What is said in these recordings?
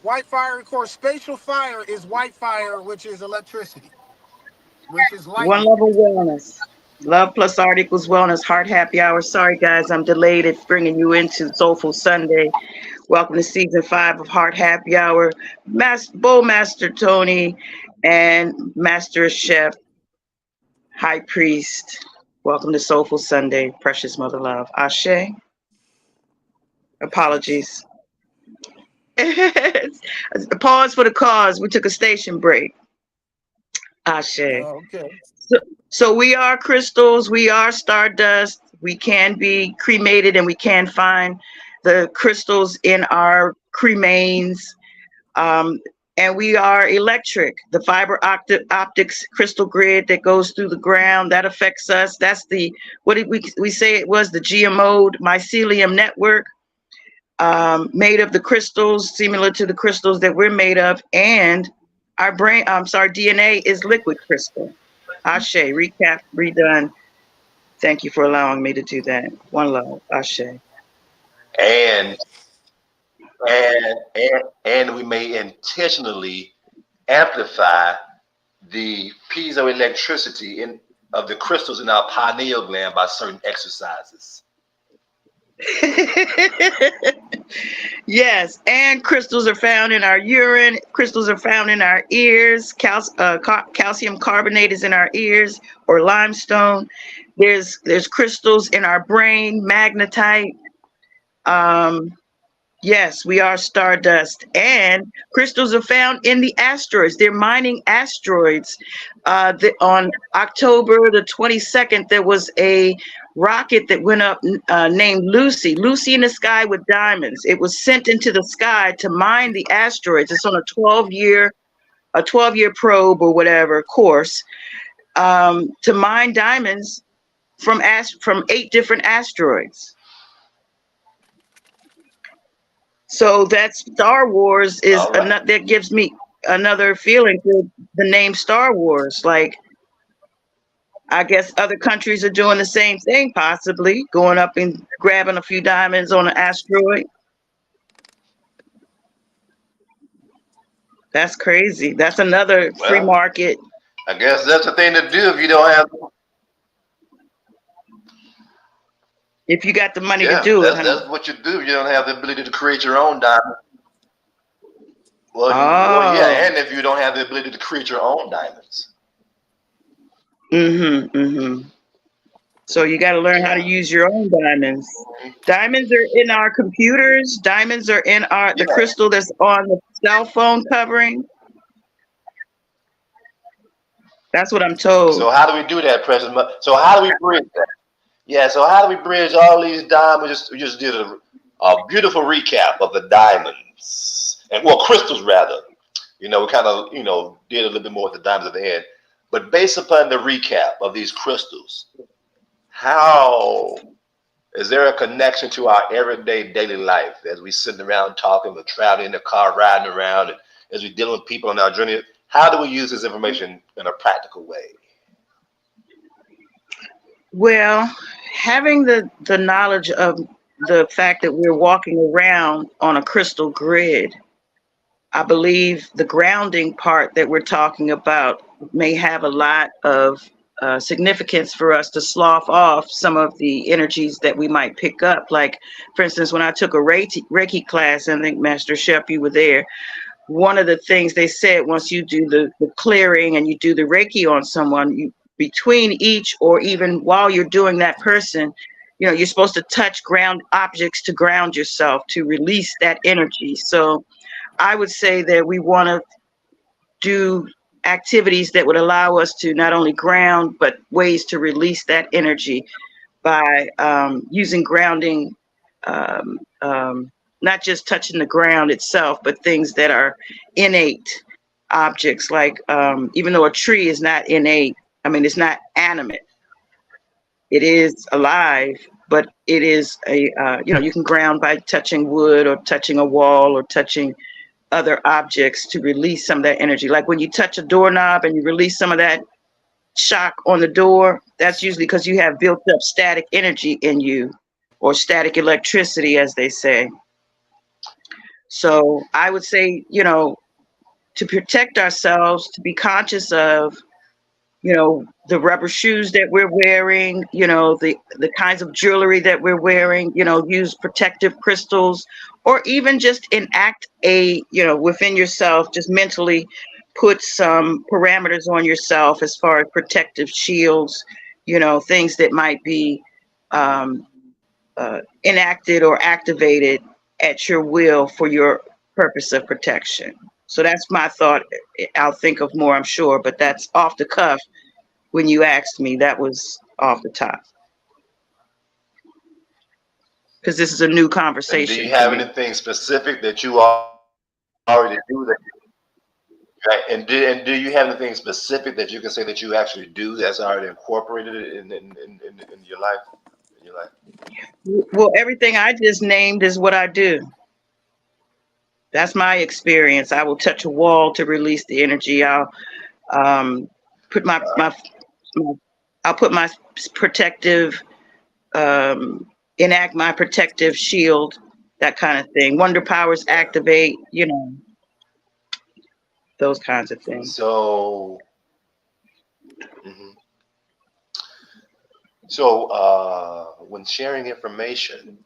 White fire, of course, spatial fire is white fire, which is electricity, which is One lightning. level wellness. Love plus art equals wellness. Heart happy hour. Sorry, guys, I'm delayed at bringing you into Soulful Sunday. Welcome to season 5 of Heart Happy Hour. Bowl Master Tony and Master Chef High Priest. Welcome to Soulful Sunday, precious mother love. Ashe. Apologies. Pause for the cause. We took a station break. Ashe. Okay. So, so we are crystals, we are stardust, we can be cremated, and we can find the crystals in our cremains. Um, and we are electric. The fiber optics crystal grid that goes through the ground, that affects us. That's the, what did we say it was? The GMO mycelium network, made of the crystals, similar to the crystals that we're made of. And our brain, DNA is liquid crystal. Ashe, recap, redone. Thank you for allowing me to do that. One love, Ashe. And and we may intentionally amplify the piezoelectricity in of the crystals in our pineal gland by certain exercises. Yes, and crystals are found in our urine. Crystals are found in our ears. Calcium carbonate is in our ears, or limestone. There's crystals in our brain, magnetite. Um, Yes, we are stardust, and crystals are found in the asteroids. They're mining asteroids. On October the 22nd, there was a rocket that went up named Lucy. Lucy in the sky with diamonds. It was sent into the sky to mine the asteroids. It's on a 12-year probe or whatever course, to mine diamonds from 8 different asteroids. So that Star Wars is All right. that gives me another feeling to the name Star Wars. Like, I guess other countries are doing the same thing, possibly going up and grabbing a few diamonds on an asteroid. That's crazy. That's another free Well, market. I guess that's the thing to do if you don't have. If you got the money to Yeah, do it, that's huh? that's what you do. You don't have the ability to create your own diamond. Well, Oh, yeah, and if you don't have the ability to create your own diamonds, mm-hmm. So you got to learn how to yeah, use your own diamonds. Diamonds are in our computers. Diamonds are in the yeah. crystal that's on the cell phone covering. That's what I'm told. So how do we do that, President? So how do we bridge that? Yeah. So how do we bridge all these diamonds? We just did a beautiful recap of the diamonds and well crystals rather. We kind of did a little bit more with the diamonds at the end, but based upon the recap of these crystals, how is there a connection to our everyday daily life as we sitting around talking, we're traveling in the car, riding around, and as we dealing with people on our journey? How do we use this information in a practical way? Well, having the knowledge of the fact that we're walking around on a crystal grid, I believe the grounding part that we're talking about may have a lot of significance for us to slough off some of the energies that we might pick up. Like, for instance, when I took a Reiki class, and I think Master Shep, you were there, one of the things they said, once you do the clearing and you do the Reiki on someone, you between each, or even while you're doing that person, you're supposed to touch ground objects to ground yourself, to release that energy. So I would say that we want to do activities that would allow us to not only ground, but ways to release that energy by using grounding, um, um, not just touching the ground itself, but things that are innate objects. Like, even though a tree is not innate, I mean, it's not animate, it is alive, but it is you can ground by touching wood or touching a wall or touching other objects to release some of that energy. Like when you touch a doorknob and you release some of that shock on the door, that's usually because you have built up static energy in you, or static electricity, as they say. So I would say, to protect ourselves, to be conscious of, the rubber shoes that we're wearing, the kinds of jewelry that we're wearing, use protective crystals, or even just enact within yourself, just mentally put some parameters on yourself as far as protective shields, things that might be um, enacted or activated at your will for your purpose of protection. So that's my thought. I'll think of more, I'm sure, but that's off the cuff. When you asked me, that was off the top because this is a new And do conversation you for have me. anything specific that you already do that? Right? And do you have anything specific that you can say that you actually do that's already incorporated in your life? In your life? Well, everything I just named is what I do. That's my experience. I will touch a wall to release the energy. I'll um, put my I'll put my protective enact my protective shield, that kind of thing. Wonder powers Yeah. activate, those kinds of things. So, mhm. So when sharing information,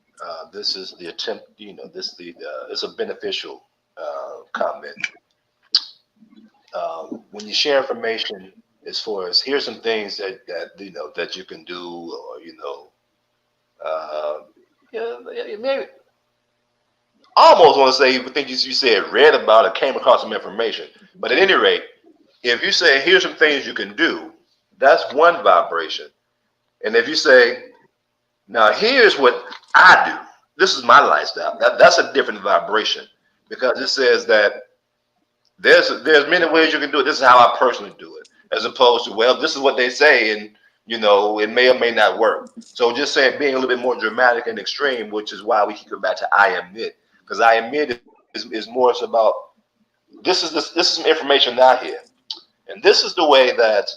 this is the attempt. This the it's a beneficial comment. When you share information, as far as here's some things that you can do, or uh, yeah, maybe I almost want to say you think you said read about or came across some information, but at any rate, if you say here's some things you can do, that's one vibration. And if you say now here's what I do, this is my lifestyle. That's a different vibration because it says that there's many ways you can do it. This is how I personally do it, as opposed to well, this is what they say, and it may or may not work. So just saying being a little bit more dramatic and extreme, which is why we keep coming back to I admit, because I admit is more so about this is some information out here, and this is the way that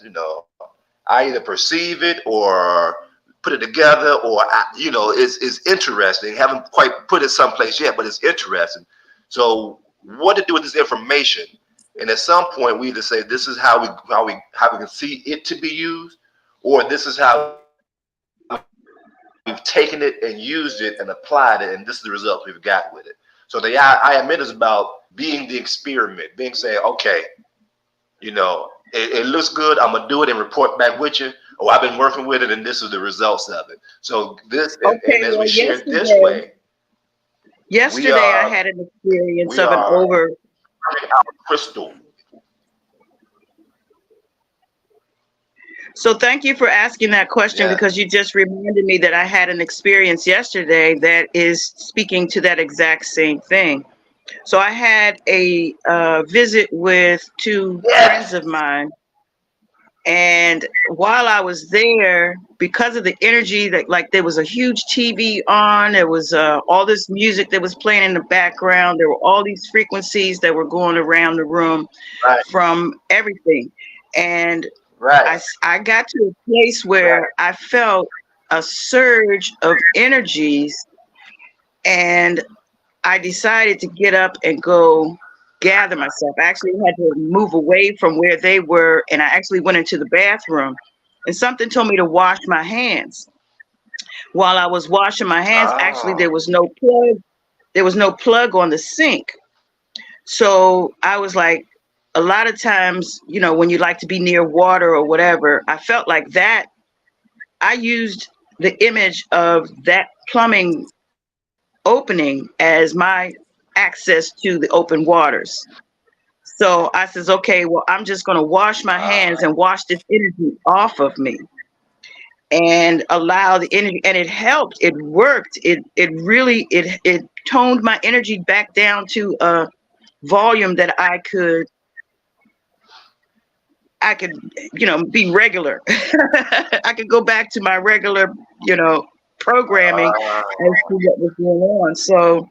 I either perceive it or put it together, or it's interesting. Haven't quite put it someplace yet, but it's interesting. So what to do with this information? And at some point, we either say this is how we can see it to be used, or this is how we've taken it and used it and applied it, and this is the results we've got with it. So the I admit is about being the experiment, being saying, okay, it looks good. I'm gonna do it and report back with you. Oh, I've been working with it, and this is the results of it. So this, and Okay, as we well, share it this way, we yesterday I are had an experience we of an are over. our crystal. So thank you for asking that question Yeah. because you just reminded me that I had an experience yesterday that is speaking to that exact same thing. So I had a visit with two friends Yes. of mine. And while I was there, because of the energy that, like, there was a huge TV on, there was all this music that was playing in the background, there were all these frequencies that were going around the room Right. from everything. And Right. I got to a place Right. where I felt a surge of energies, and I decided to get up and go gather myself. I actually had to move away from where they were, and I actually went into the bathroom. And something told me to wash my hands. While I was washing my hands, actually Oh. there was no plug. There was no plug on the sink. So I was like, a lot of times, when you like to be near water or whatever, I felt like that. I used the image of that plumbing opening as my access to the open waters. So I says, okay, well, I'm just going to wash my hands and wash this energy off of me and allow the energy. And it helped. It worked. It really it toned my energy back down to a volume that I could be regular. I could go back to my regular you know programming Uh, and see what was going on. So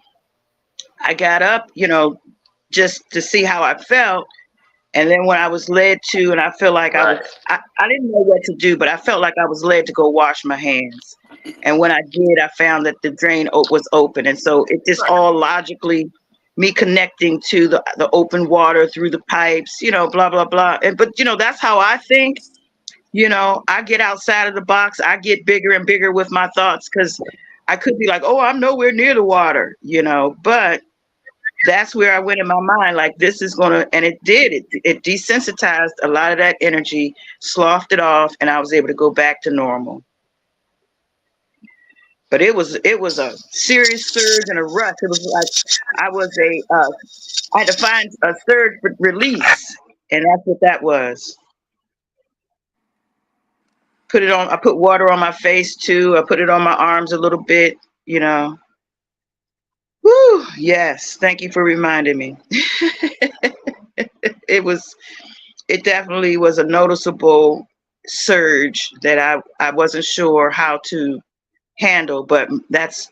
I got up, just to see how I felt. And then when I was led to, and I feel like right. I didn't know what to do, but I felt like I was led to go wash my hands. And when I did, I found that the drain was open. And so it just Right. all logically, me connecting to the open water through the pipes, blah blah blah. And but that's how I think. I get outside of the box. I get bigger and bigger with my thoughts because I could be like, oh, I'm nowhere near the water, but that's where I went in my mind. Like this is gonna, and it did. It desensitized a lot of that energy, sloughed it off, and I was able to go back to normal. But it was a serious surge and a rush. It was like I was I had to find a surge release, and that's what that was. Put it on. I put water on my face too. I put it on my arms a little bit. You know. Woo! Yes. Thank you for reminding me. it was. It definitely was a noticeable surge that I wasn't sure how to handle, but that's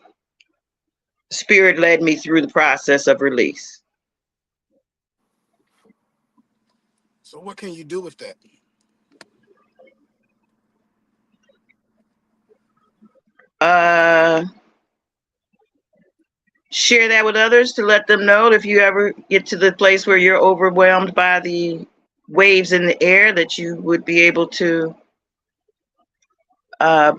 spirit led me through the process of release. So what can you do with that? Uh, Share that with others to let them know if you ever get to the place where you're overwhelmed by the waves in the air that you would be able to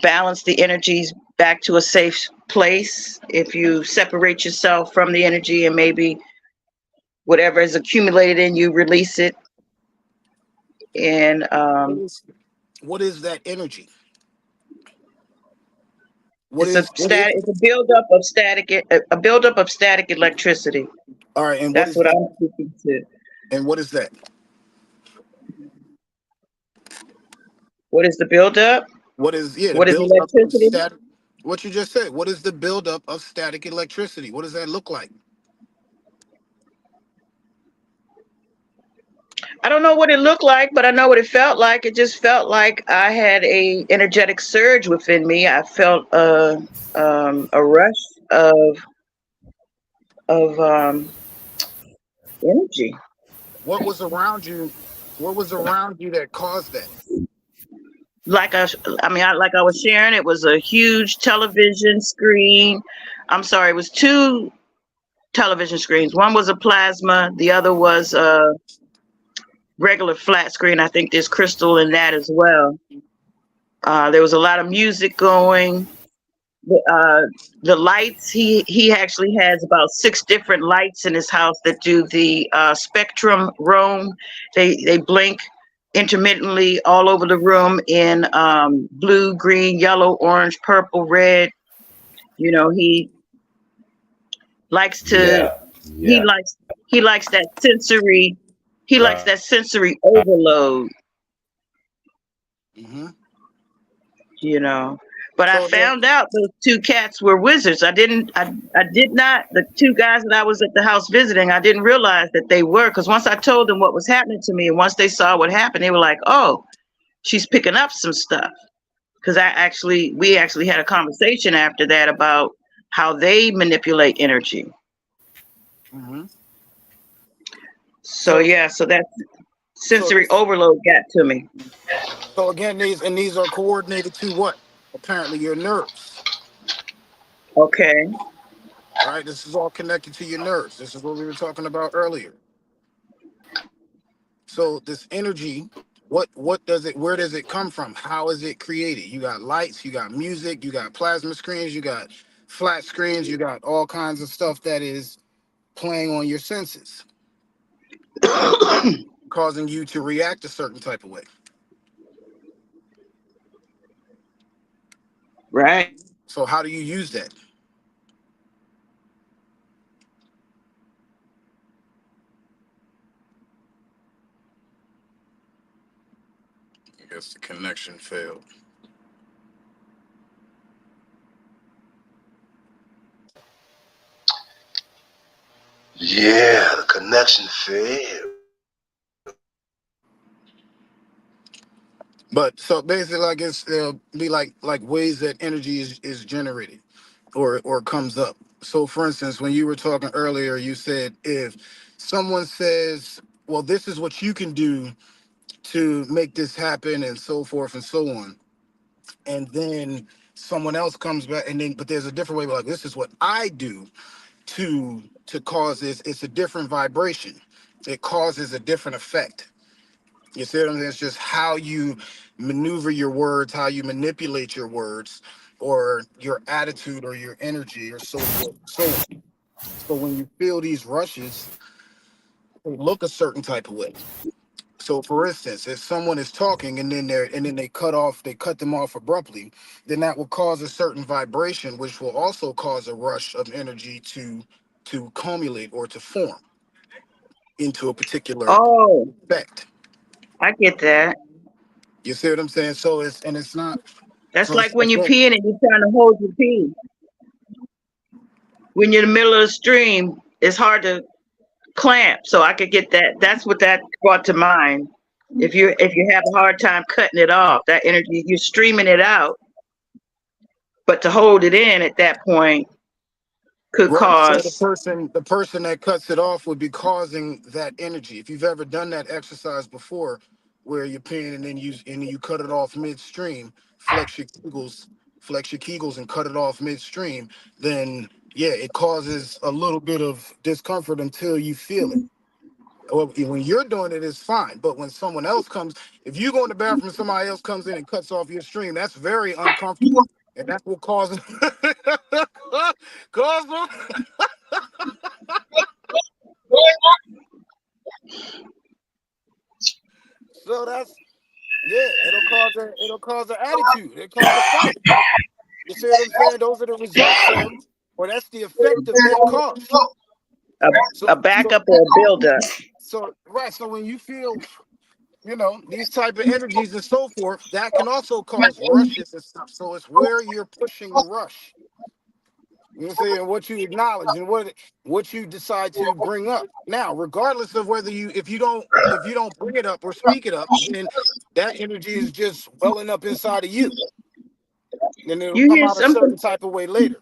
balance the energies back to a safe place. If you separate yourself from the energy and maybe whatever is accumulated in you, release it. And What is what is that energy? What it's a is what is static. It's a buildup of static. A buildup of static electricity. all right? And what That's is what that? I'm speaking to. And what is that? What is the buildup? What is the What is buildup of electricity? static? What you just said. What is the buildup of static electricity? What does that look like? I don't know what it looked like, but I know what it felt like. It just felt like I had a energetic surge within me. I felt a rush of of energy. What was around you? What was around you that caused that? Like like I was sharing, it was a huge television screen. I'm sorry, it was two television screens. One was a plasma, the other was a regular flat screen. I think there's crystal in that as well. There was a lot of music going. Uh, the lights, he actually has about 6 different lights in his house that do the spectrum roam. They blink intermittently all over the room in blue, green, yellow, orange, purple, red. He likes to Yeah, he yeah, likes he likes that sensory he likes right. that sensory overload. Hmm. you know. But I So again, found out those two cats were wizards. I did not, the two guys that I was at the house visiting, I didn't realize that they were, because once I told them what was happening to me and once they saw what happened, they were like, oh, she's picking up some stuff. Because we actually had a conversation after that about how they manipulate energy. hmm So so yeah, so that so sensory this overload got to me. so again these are coordinated to what? Apparently your nerves. Okay. Right? This is all connected to your nerves. This is what we were talking about earlier. So this energy, what does it? Where does it come from? How is it created? You got lights, you got music, you got plasma screens, you got flat screens, you got all kinds of stuff that is playing on your senses, causing you to react a certain type of way. Right. So how do you use that? I guess the connection failed. Yeah, the connection failed. But so basically, I guess there'll be like ways that energy is generated or comes up. So for instance, when you were talking earlier, you said if someone says, well, this is what you can do to make this happen and so forth and so on, and then someone else comes back and then but there's a different way, like this is what I do to cause this. It's a different vibration. It causes a different effect. You see what I'm saying? It's just how you maneuver your words, how you manipulate your words, or your attitude or your energy or so forth. So when you feel these rushes, they look a certain type of way. So for instance, if someone is talking and then they cut them off abruptly, then that will cause a certain vibration, which will also cause a rush of energy to accumulate or to form into a particular Oh, effect. I get that. You see what I'm saying? So it's not That's so like when it's you're not, peeing and you're trying to hold your pee. When you're in the middle of the stream, it's hard to clamp. So I could get that. That's what that brought to mind. If you have a hard time cutting it off, that energy you're streaming it out, but to hold it in at that point could right. So cause. the person that cuts it off would be causing that energy. If you've ever done that exercise before, where you're peeing and then you cut it off midstream, flex your kegels and cut it off midstream, then yeah, it causes a little bit of discomfort until you feel it. Well, when you're doing it, it's fine. But when someone else comes, if you go in the bathroom and somebody else comes in and cuts off your stream, that's very uncomfortable. And that will cause cause them. So that's yeah, it'll cause an attitude. It'll cause a fight. You see what I'm saying? Those are the results of, or that's the effect of that cause. a, a So so backup or a buildup. so right. So when you feel these type of energies and so forth, that can also cause rushes and stuff. So it's where you're pushing the rush. You know what I'm saying? What you acknowledge and what you decide to bring up. Now, regardless of whether if you don't bring it up or speak it up, then that energy is just welling up inside of you. And it'll You come hear out a something? certain type of way later.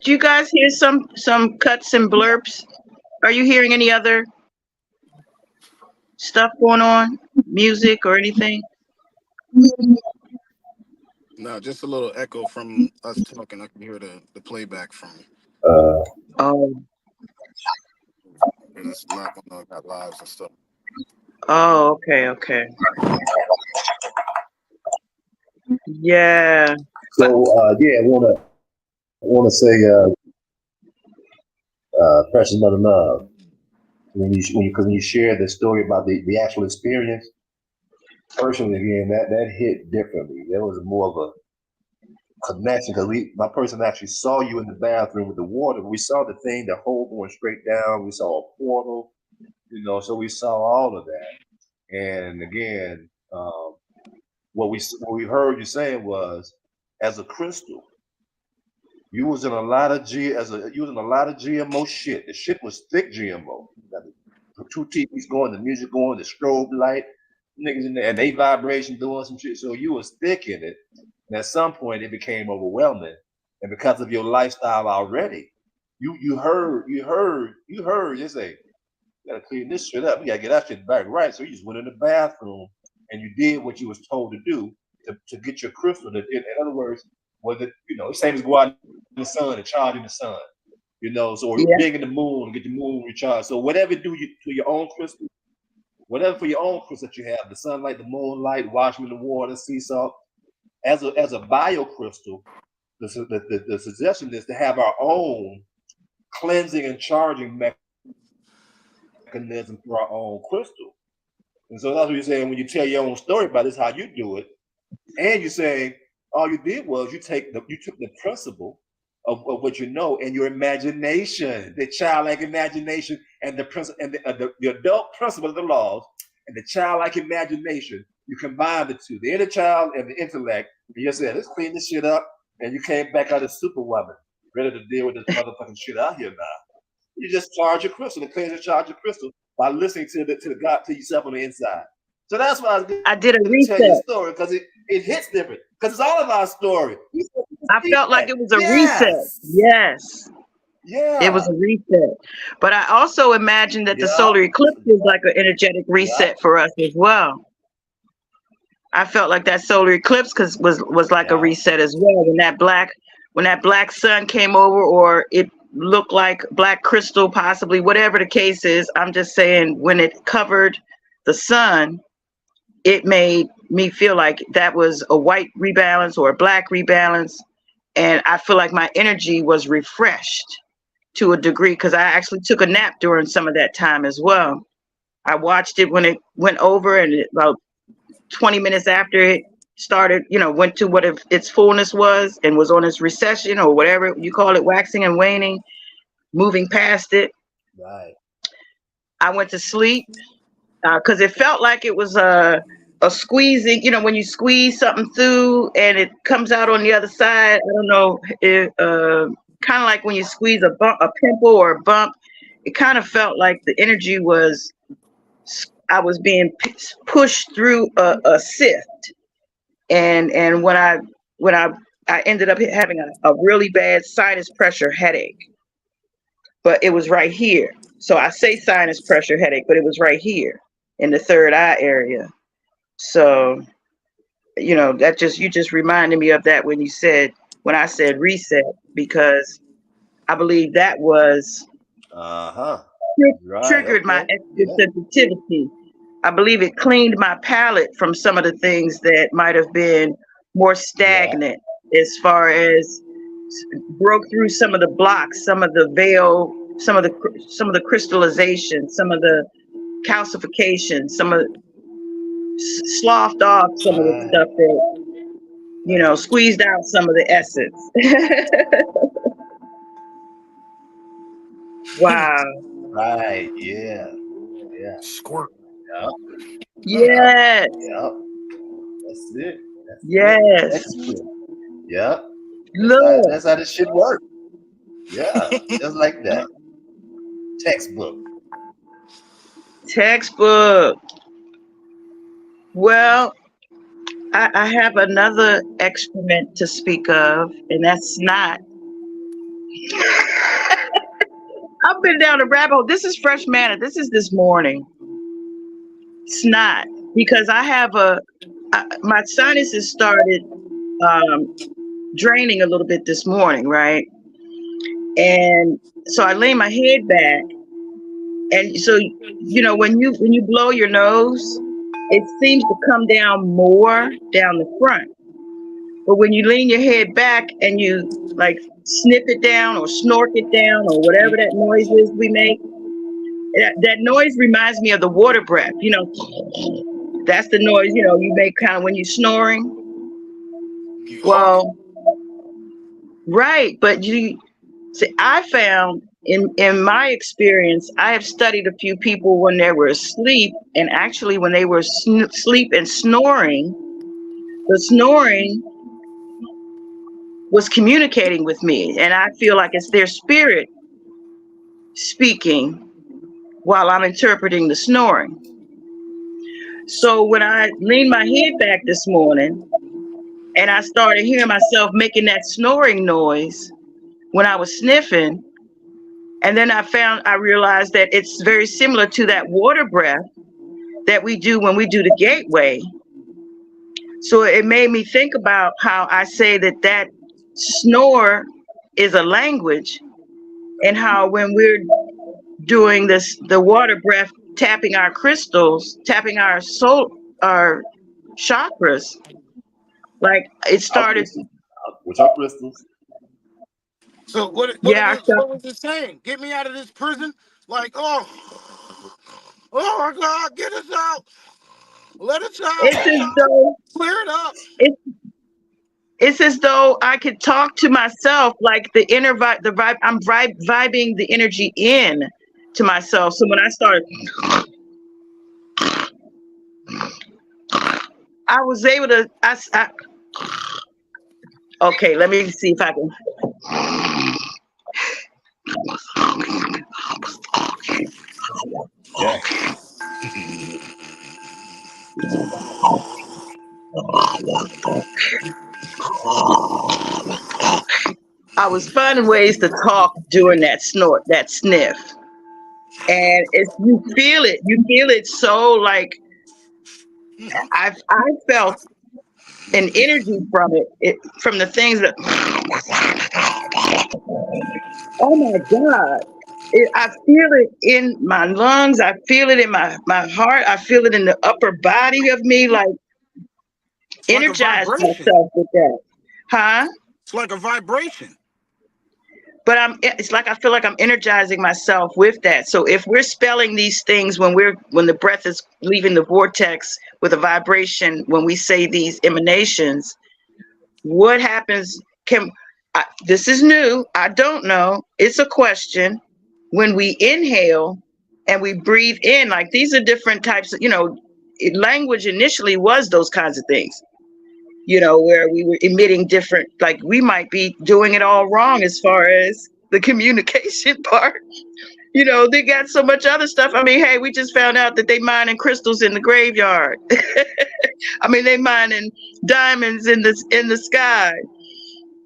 Do you guys hear some cuts and blurps? Are you hearing any other stuff going on? Music or anything? No, just a little echo from us talking. I can hear the playback from you. Uh, Oh, And it's a lot going on, got lives and stuff. oh, okay, okay. Yeah. But so yeah, I wanna say, precious mother love. When you share the story about the actual experience, personally, again, that hit differently. There was more of a connection because my person actually saw you in the bathroom with the water. We saw the thing, the hole going straight down. We saw a portal, so we saw all of that. And again, what we heard you saying was, as a crystal, you was in a lot of you was in a lot of GMO shit. The shit was thick GMO. You got the two TVs going, the music going, the strobe light, niggas in there, and they vibration doing some shit. So you was thick in it. And at some point, it became overwhelming. And because of your lifestyle already, you heard. You say, "You gotta clean this shit up. You gotta get that shit back right." So you just went in the bathroom and you did what you was told to do to get your crystal. In other words, was it same as go out in the sun and charge in the sun. So or yeah, dig in the moon and get the moon recharged. So whatever do you to your own crystal, whatever for your own crystal that you have, the sunlight, the moonlight, washing in the water, sea salt, as a bio crystal, the suggestion is to have our own cleansing and charging mechanism for our own crystal. And so that's what you're saying when you tell your own story about this, how you do it, and you're saying all you did was you took the principle of what you know and your imagination, the childlike imagination, and the principle and the adult principle of the laws, and the childlike imagination. You combine the two, the inner child and the intellect, and you said, let's clean this shit up, and you came back out as superwoman, ready to deal with this motherfucking shit out here now. You just charge your crystal, and cleanse and charge your crystal by listening to the God, to yourself on the inside. So that's why I was I did a going to tell you the reset. story, because it hits different, because it's all of our story. I felt like it was a reset. Yes. Yes, it was Yeah. a reset. But I also imagined that the Yeah. solar eclipse was like an energetic Yeah. reset for us as well. I felt like that solar eclipse was like a Yeah. reset as well. When that black sun came over, or it look like black crystal, possibly, whatever the case is. I'm just saying when it covered the sun, it made me feel like that was a white rebalance or a black rebalance. And I feel like my energy was refreshed to a degree because I actually took a nap during some of that time as well. I watched it when it went over, and about 20 minutes after it started, went to what its fullness was and was on its recession or whatever you call it, waxing and waning, moving past it. Right. I went to sleep because it felt like it was a squeezing, when you squeeze something through and it comes out on the other side. I don't know, kind of like when you squeeze a pimple or a bump. It kind of felt like the energy was, I was being pushed through a sift, and when I ended up having a really bad sinus pressure headache, but it was right here. So I say sinus pressure headache, but it was right here in the third eye area. So, that you just reminded me of that when I said reset, because I believe that was Uh-huh. Right. triggered my Okay. extra Yeah. sensitivity. I believe it cleaned my palate from some of the things that might have been more Yeah. stagnant, as far as broke through some of the blocks, some of the veil, some of the crystallization, some of the calcification, some of sloughed off some of the Right. stuff that Right. squeezed out some of the essence. Wow. Right. Yeah. Yeah. Squirt. Yeah. Yeah. Yes. Yeah. That's it. That's it. Yes. Excellent. Yeah. That's how Look. that's how this shit works. Yeah. Just like that. Textbook. Textbook. Well, I have another excrement to speak of, and that's snot. I've been down the rabbit hole. This is fresh manna. This is this morning. Snot. Because my sinuses started um, draining a little bit this morning, right? And so I lay my head back, and so when you blow your nose, it seems to come down more down the front. But when you lean your head back and you like snip it down or snork it down or whatever that noise is we make, that noise reminds me of the water breath. That's the noise you make kind of when you're snoring. You hawk. Well, right, but see, I found in my experience, I have studied a few people when they were asleep, and actually when they were asleep and snoring, the snoring was communicating with me, and I feel like it's their spirit speaking while I'm interpreting the snoring. So when I leaned my head back this morning and I started hearing myself making that snoring noise when I was sniffing, and then I realized that it's very similar to that water breath that we do when we do the gateway. So it made me think about how I say that snore is a language, and how when we're doing the water breath, tapping our crystals, tapping our soul, our chakras, like it Our started. crystals. Which are crystals. So what Yeah, our was what was it saying? Get me out of this prison? Like, oh my God, get us out. Let us out. it's as though Clear it up. it's it's as though I could talk to myself, like the inner vibe, the vibe. I'm vibing the energy in to myself. So when I started, I was able to. Okay, let me see if I can. Yeah. I was finding ways to talk during that snort, that sniff, and it's you feel it so like I felt an energy from it from the things that Oh my God. I feel it in my lungs. I feel it in my heart. I feel it in the upper body of me. Like, It's like a energize vibration. myself with that. Huh? It's like a vibration. But it's like I feel like I'm energizing myself with that. So if we're spelling these things when the breath is leaving the vortex with a vibration, when we say these emanations, what happens? This is new. I don't know. It's a question. When we inhale and we breathe in, like, these are different types of, language initially was those kinds of things, where we were emitting different, like, we might be doing it all wrong as far as the communication part. They got so much other stuff. I mean, hey, we just found out that they mining crystals in the graveyard. I mean, they mining diamonds in the sky.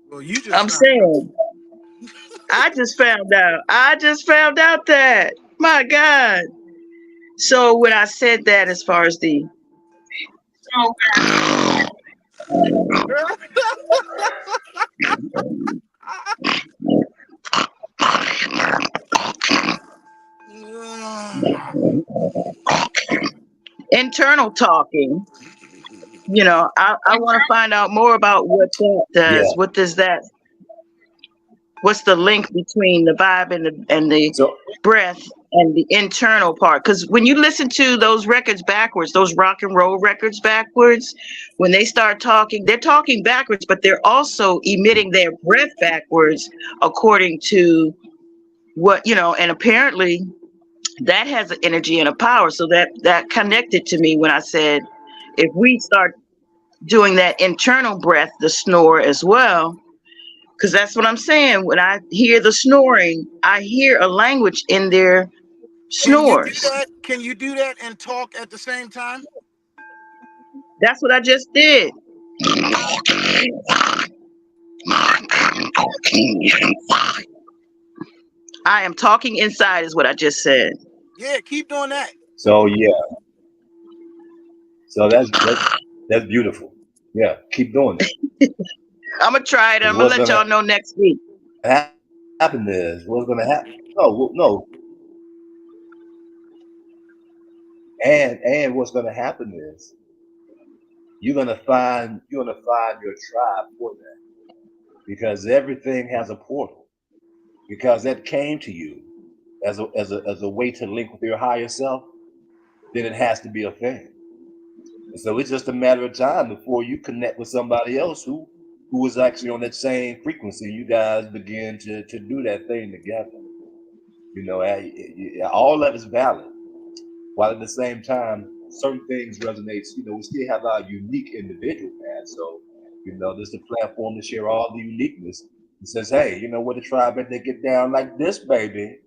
Well, you just I'm found out. saying, I just found out. I just found out that. My God. So when I said that, as far as the internal talking, I want to find out more about what that Yeah. does. What's the link between the vibe and the So breath and the internal part? Because when you listen to those records backwards, those rock and roll records backwards, when they start talking, they're talking backwards, but they're also emitting their breath backwards, according to and apparently that has an energy and a power. So that connected to me when I said, if we start doing that internal breath, the snore as well, because that's what I'm saying. When I hear the snoring, I hear a language in their Can you do snores. that? Can you do that and talk at the same time? That's what I just did. I am talking inside, is what I just said. Yeah, keep doing that. so yeah. So that's beautiful. Yeah. Keep doing that. I'm gonna try it. Because I'm gonna what's let gonna y'all know next week. happen is what's gonna happen. No. And what's gonna happen is you're gonna find your tribe for that because everything has a portal because that came to you as a way to link with your higher self. Then it has to be a thing. And so it's just a matter of time before you connect with somebody else who is actually on that same frequency. You guys begin to do that thing together. All of it's valid, while at the same time, certain things resonates. We still have our unique individual path. So, there's a platform to share all the uniqueness. It says, hey, what the tribe and they get down like this, baby.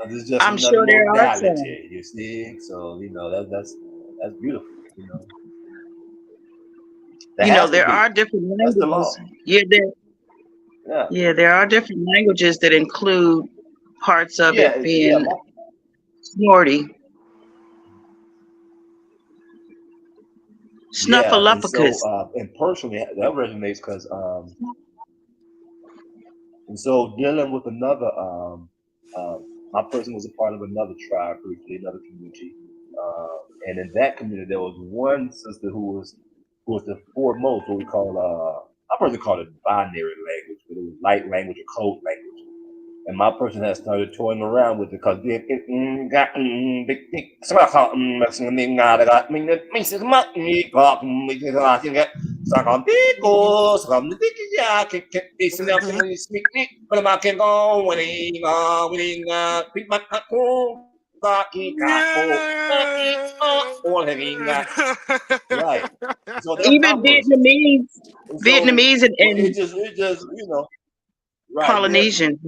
This is just I'm another sure there are some. modality. You see, so that's beautiful. That has to There be. are different That's the languages. law. Yeah. There are different languages that include parts of it Yeah. being snorty, Yeah, and so snuffleupagus. and personally that resonates because and so dealing with another my person was a part of another tribe briefly, another community, and in that community there was one sister who was the foremost what we call my person called it binary language, but it was light language or code language. And my person has started toying around with it because it got big Mhm. Yeah. right. So that's my Even person. And so Vietnamese it and just it just right there. Polynesian.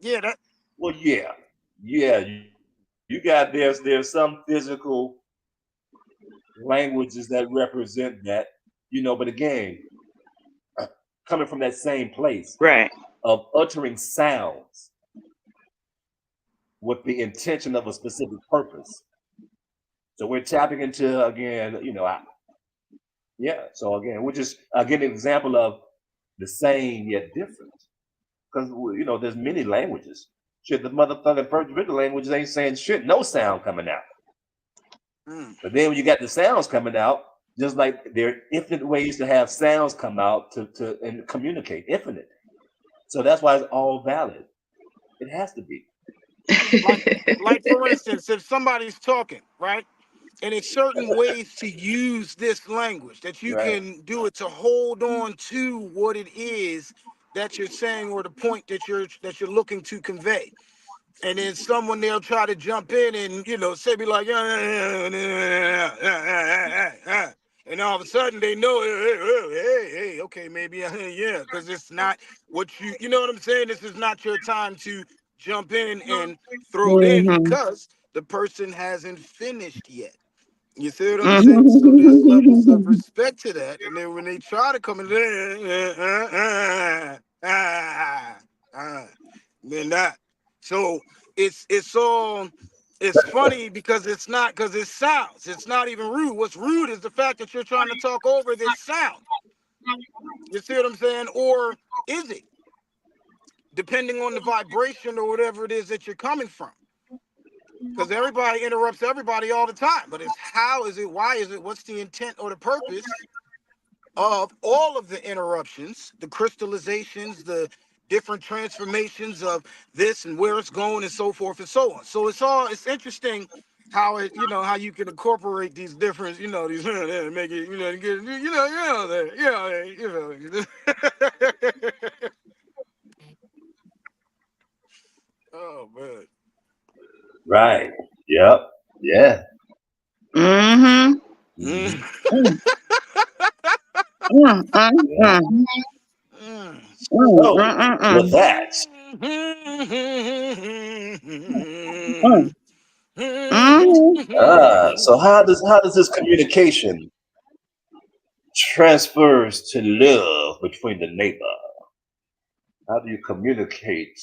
Yeah, that. Well, yeah. You got there's some physical languages that represent that, but again, coming from that same place Right. of uttering sounds with the intention of a specific purpose. So we're tapping into again, Yeah. So again, which is again an example of the same yet different. Because there's many languages. Shit, the motherfucking first written languages ain't saying shit, no sound coming out. Mm. But then when you got the sounds coming out, just like there are infinite ways to have sounds come out to and communicate, infinite. So that's why it's all valid. It has to be. like like for instance, if somebody's talking, right? And it's certain ways to use this language that you Right. can do it to hold on to what it is that you're saying or the point that you're looking to convey. And then someone they'll try to jump in and say be like and all of a sudden they know hey okay maybe yeah, because it's not what you know what I'm saying. This is not your time to jump in and throw it in Mhm. because the person hasn't finished yet. You see what I'm saying? So there's levels of Mhm. respect to that, and then when they try to come in, then that. So it's all it's funny because it's not because it sounds. It's not even rude. What's rude is the fact that you're trying to talk over this sound. You see what I'm saying? Or is it? Depending on the vibration or whatever it is that you're coming from. Because everybody interrupts everybody all the time. But it's how is it? Why is it? What's the intent or the purpose of all of the interruptions, the crystallizations, the different transformations of this and where it's going and so forth and so on. So it's interesting how how you can incorporate these different, these make it, get, oh man. Right. Yep. Yeah. Mhm. Mm-hmm. Mm, mm, mm, Yeah. mm. Mm. Mm, mm, So mm, with mm. that, Mm, mhm. so how does this communication transfers to love between the neighbor? How do you communicate?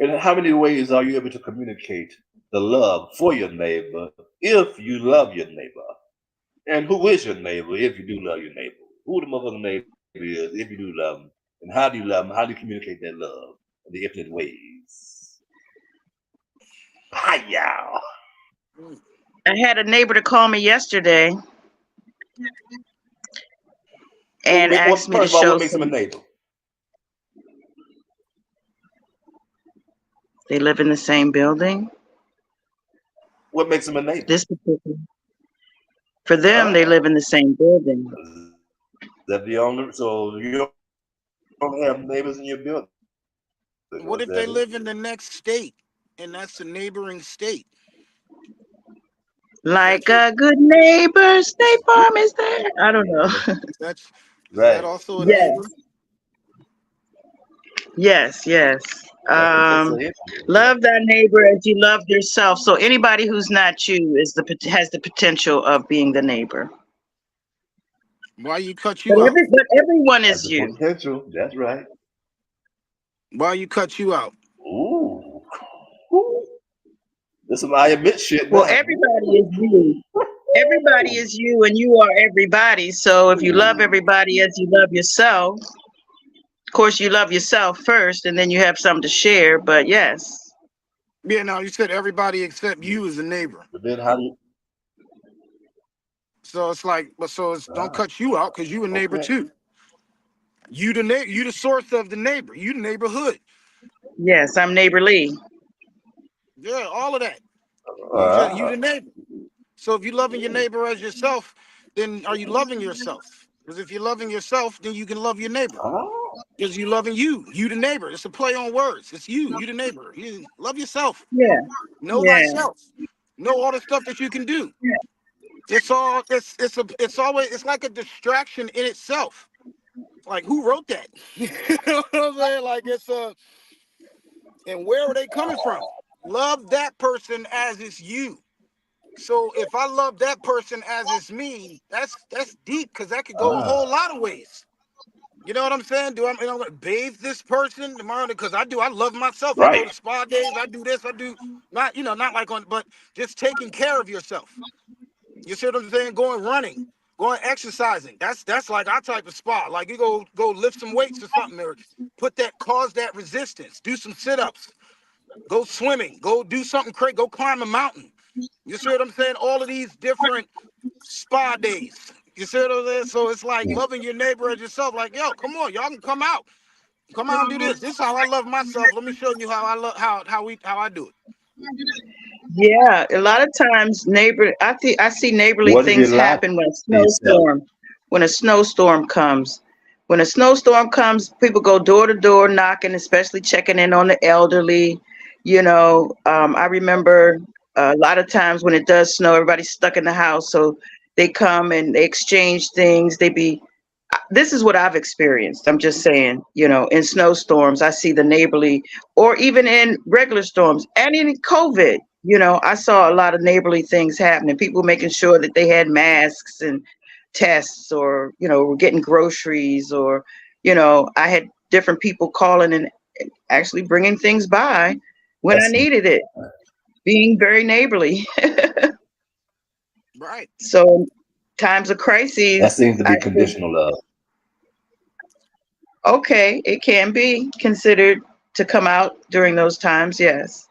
And how many ways are you able to communicate the love for your neighbor if you love your neighbor? And who is your neighbor if you do love your neighbor? Who the motherfucking neighbor is if you do love them? And how do you love them? How do you communicate that love in the infinite ways? Hi, y'all. I had a neighbor to call me yesterday and asked me to First of all, what show makes him a some. neighbor? They live in the same building. What makes him a neighbor? This particular, for them, they live Oh, in the same building. is that the only? So you don't have neighbors in your building? Was that it? What if they live in the next state and that's the neighboring state? Is that Like your a good neighbor, State Ooh, Farm is there. I don't know. yeah. that's is that Right. also a neighbor? Yes, yes, yes. That's Um, an infinite. Yeah. love thy neighbor as you love yourself. So anybody who's not you has the potential of being the neighbor. Why you cut But you out? everyone Has is the you. potential. That's right. Why you cut you out? Ooh. Ooh. This some I admit shit Well, now. everybody is you. Everybody is you, and you are everybody. So if you love Ooh. everybody as you love yourself, of course you love yourself first, and then you have something to share. But yes, Yeah, no, you said everybody except you is a neighbor. But then how do you? So it's like, but so it's don't Ah, cut you out because you a neighbor okay. too. You the source of the neighbor. You the neighborhood. yes, I'm neighborly. Yeah, all of that. You Ah. the neighbor. So if you loving your neighbor as yourself, then are you loving yourself? Because if you're loving yourself, then you can love your neighbor. Ah. Because you loving you the neighbor. It's a play on words. It's you the neighbor. You love yourself. Yeah, Know yeah, thyself. Know all the stuff that you can do. It's always it's like a distraction in itself. Like who wrote that? You know what I'm saying? Like it's and where are they coming from? Love that person as it's you. So if I love that person as it's me, that's deep because that could go a Ah. whole lot of ways. You know what I'm saying? Do I'm gonna bathe this person tomorrow? Because I do. I love myself. I go Right. to spa days. I do this. I do not. Not like on, but just taking care of yourself. You see what I'm saying? Going running, Going exercising. That's like our type of spot. Like you go lift some weights or something, or put that cause that resistance. Do some sit-ups. Go swimming. Go do something crazy. Go climb a mountain. You see what I'm saying? All of these different spa days. You see what I'm saying? So it's like loving your neighbor as yourself. Like, yo, come on, y'all can come out. Come out and do this. This is how I love myself. Let me show you how I love how I do it. Yeah, a lot of times I see neighborly What if you things lie happen when a to yourself? snowstorm when a snowstorm comes. When a snowstorm comes, people go door to door knocking, especially checking in on the elderly. I remember a lot of times when it does snow, everybody's stuck in the house, so they come and they exchange things. This is what I've experienced. I'm just saying, in snowstorms, I see the neighborly, or even in regular storms and in COVID, I saw a lot of neighborly things happening. People making sure that they had masks and tests, or, were getting groceries, or, I had different people calling and actually bringing things by when I That's needed it, being very neighborly. Right. So, times of that crises, seems to I be think, conditional love. okay, it can be considered to come out during those times, yes,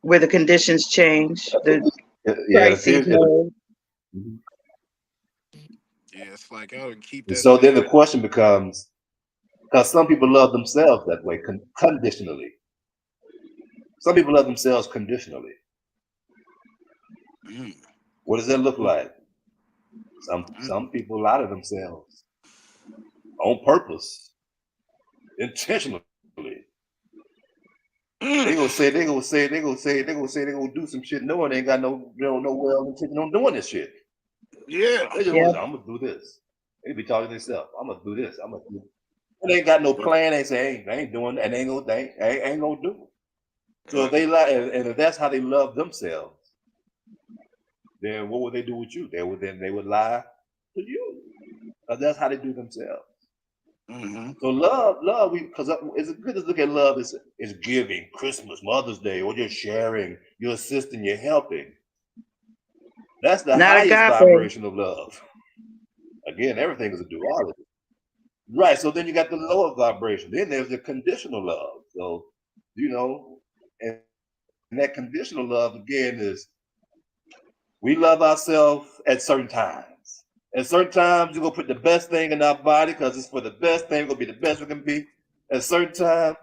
where the conditions change, the Yeah, it crises appears. mode. Mhm. Yeah, it's like I would keep And that so then shit. the question becomes, because some people love themselves that way, conditionally. Some people love themselves conditionally. Mm, What does that look like? mm, Some people lie to themselves on purpose, intentionally. They mm. gonna say, they gonna say, they gonna say, they gonna say they gonna do some shit knowing they ain't got no well intention on doing this shit. Yeah. They just want Yeah, to say, I'm gonna do this. They be talking to themselves. I'm gonna do this. I'm gonna do. And they ain't got no plan. They say, they ain't doing that. And they ain't gonna do it. So if Right. they lie, and if that's how they love themselves, then what would they do with you? They would lie to you. 'Cause that's how they do themselves. Mm-hmm. So love, because it's good to look at love as giving, Christmas, Mother's Day, or you're sharing, you're assisting, you're helping. That's the not highest agape. vibration of love. Again, everything is a duality. Right. So then you got the lower vibration. Then there's the conditional love. So, and that conditional love again is we love ourselves at certain times. At certain times, you're gonna put the best thing in our body because it's for the best thing, gonna be the best we can be. At certain times,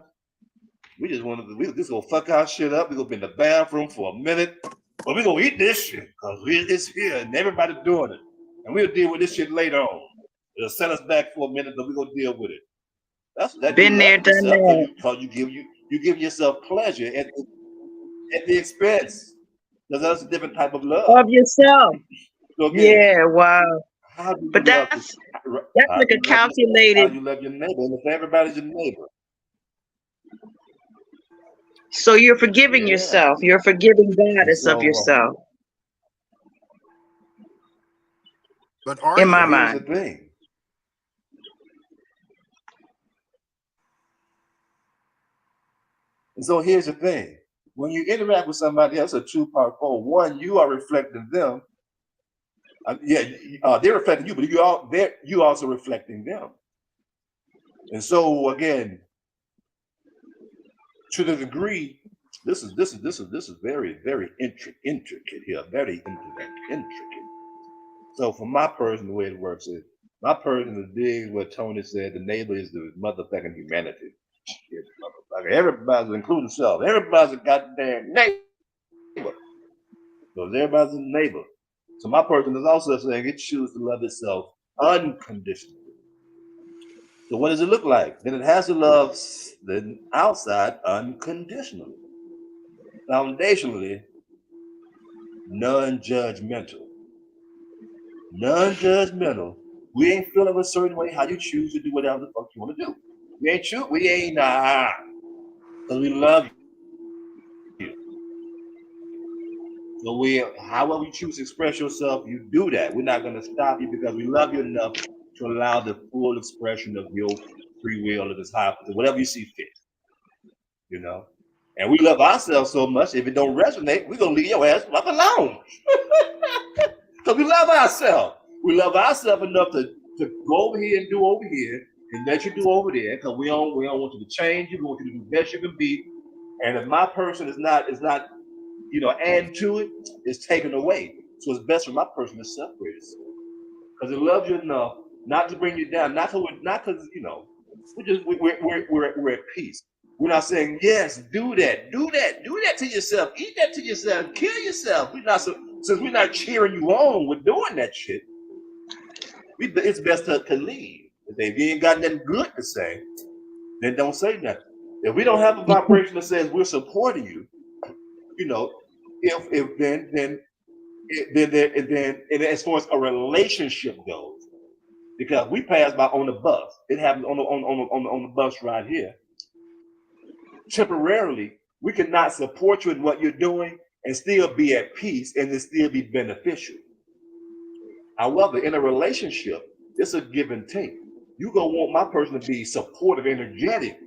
we just gonna fuck our shit up. We're gonna be in the bathroom for a minute, but we're gonna eat this shit because it's here and everybody's doing it. And we'll deal with this shit later on. It'll set us back for a minute, but we're gonna deal with it. That's that you Been there, loving done yourself because that. you give yourself pleasure at the expense. Because that's a different type of love. Of yourself. So again, Yeah, wow. how do But you love this? that's How like do a you love yourself? How calculated. do you love your neighbor? And if everybody's your neighbor, So you're forgiving yeah. yourself. You're a forgiving And goddess of so, yourself, But are in so my you? here's the mind. thing. And so here's the thing. When you interact with somebody else, a two-part goal. One, you are reflecting them. Yeah, they're reflecting you, but you also reflecting them. And so again, to the degree, this is very very intricate here, very intricate. So for my person, the way it works is my person is big. What Tony said, the neighbor is the motherfucking humanity. It's motherfucker. Everybody's including self. Everybody's a goddamn neighbor. So everybody's a neighbor. So my person is also saying it chooses to love itself unconditionally. So what does it look like? Then it has to love the outside unconditionally. Foundationally, non-judgmental. Non-judgmental. We ain't feeling a certain way how you choose to do whatever the fuck you want to do. We ain't because we love you. So however you choose to express yourself, you do that. We're not gonna stop you because we love you enough to allow the full expression of your free will of this high, whatever you see fit, you know. And we love ourselves so much, if it don't resonate, we're gonna leave your ass fuck alone. Because we love ourselves. We love ourselves enough to go over here and do over here and let you do over there. Because we don't want you to change. We want you to do the best you can be. And if my person is not adding to it, it's taken away. So it's best for my person to separate itself because it loves you enough not to bring you down. Not because we just we're at peace. We're not saying yes, do that to yourself, eat that to yourself, kill yourself. Since we're not cheering you on with doing that shit. It's best to leave. If you ain't got nothing good to say, then don't say nothing. If we don't have a vibration that says we're supporting you, you know, if then and as far as a relationship goes, because we passed by on the bus, it happened on the bus right here. Temporarily, we cannot support you in what you're doing and still be at peace and it still be beneficial. However, in a relationship, it's a give and take. You gonna want my person to be supportive, energetic,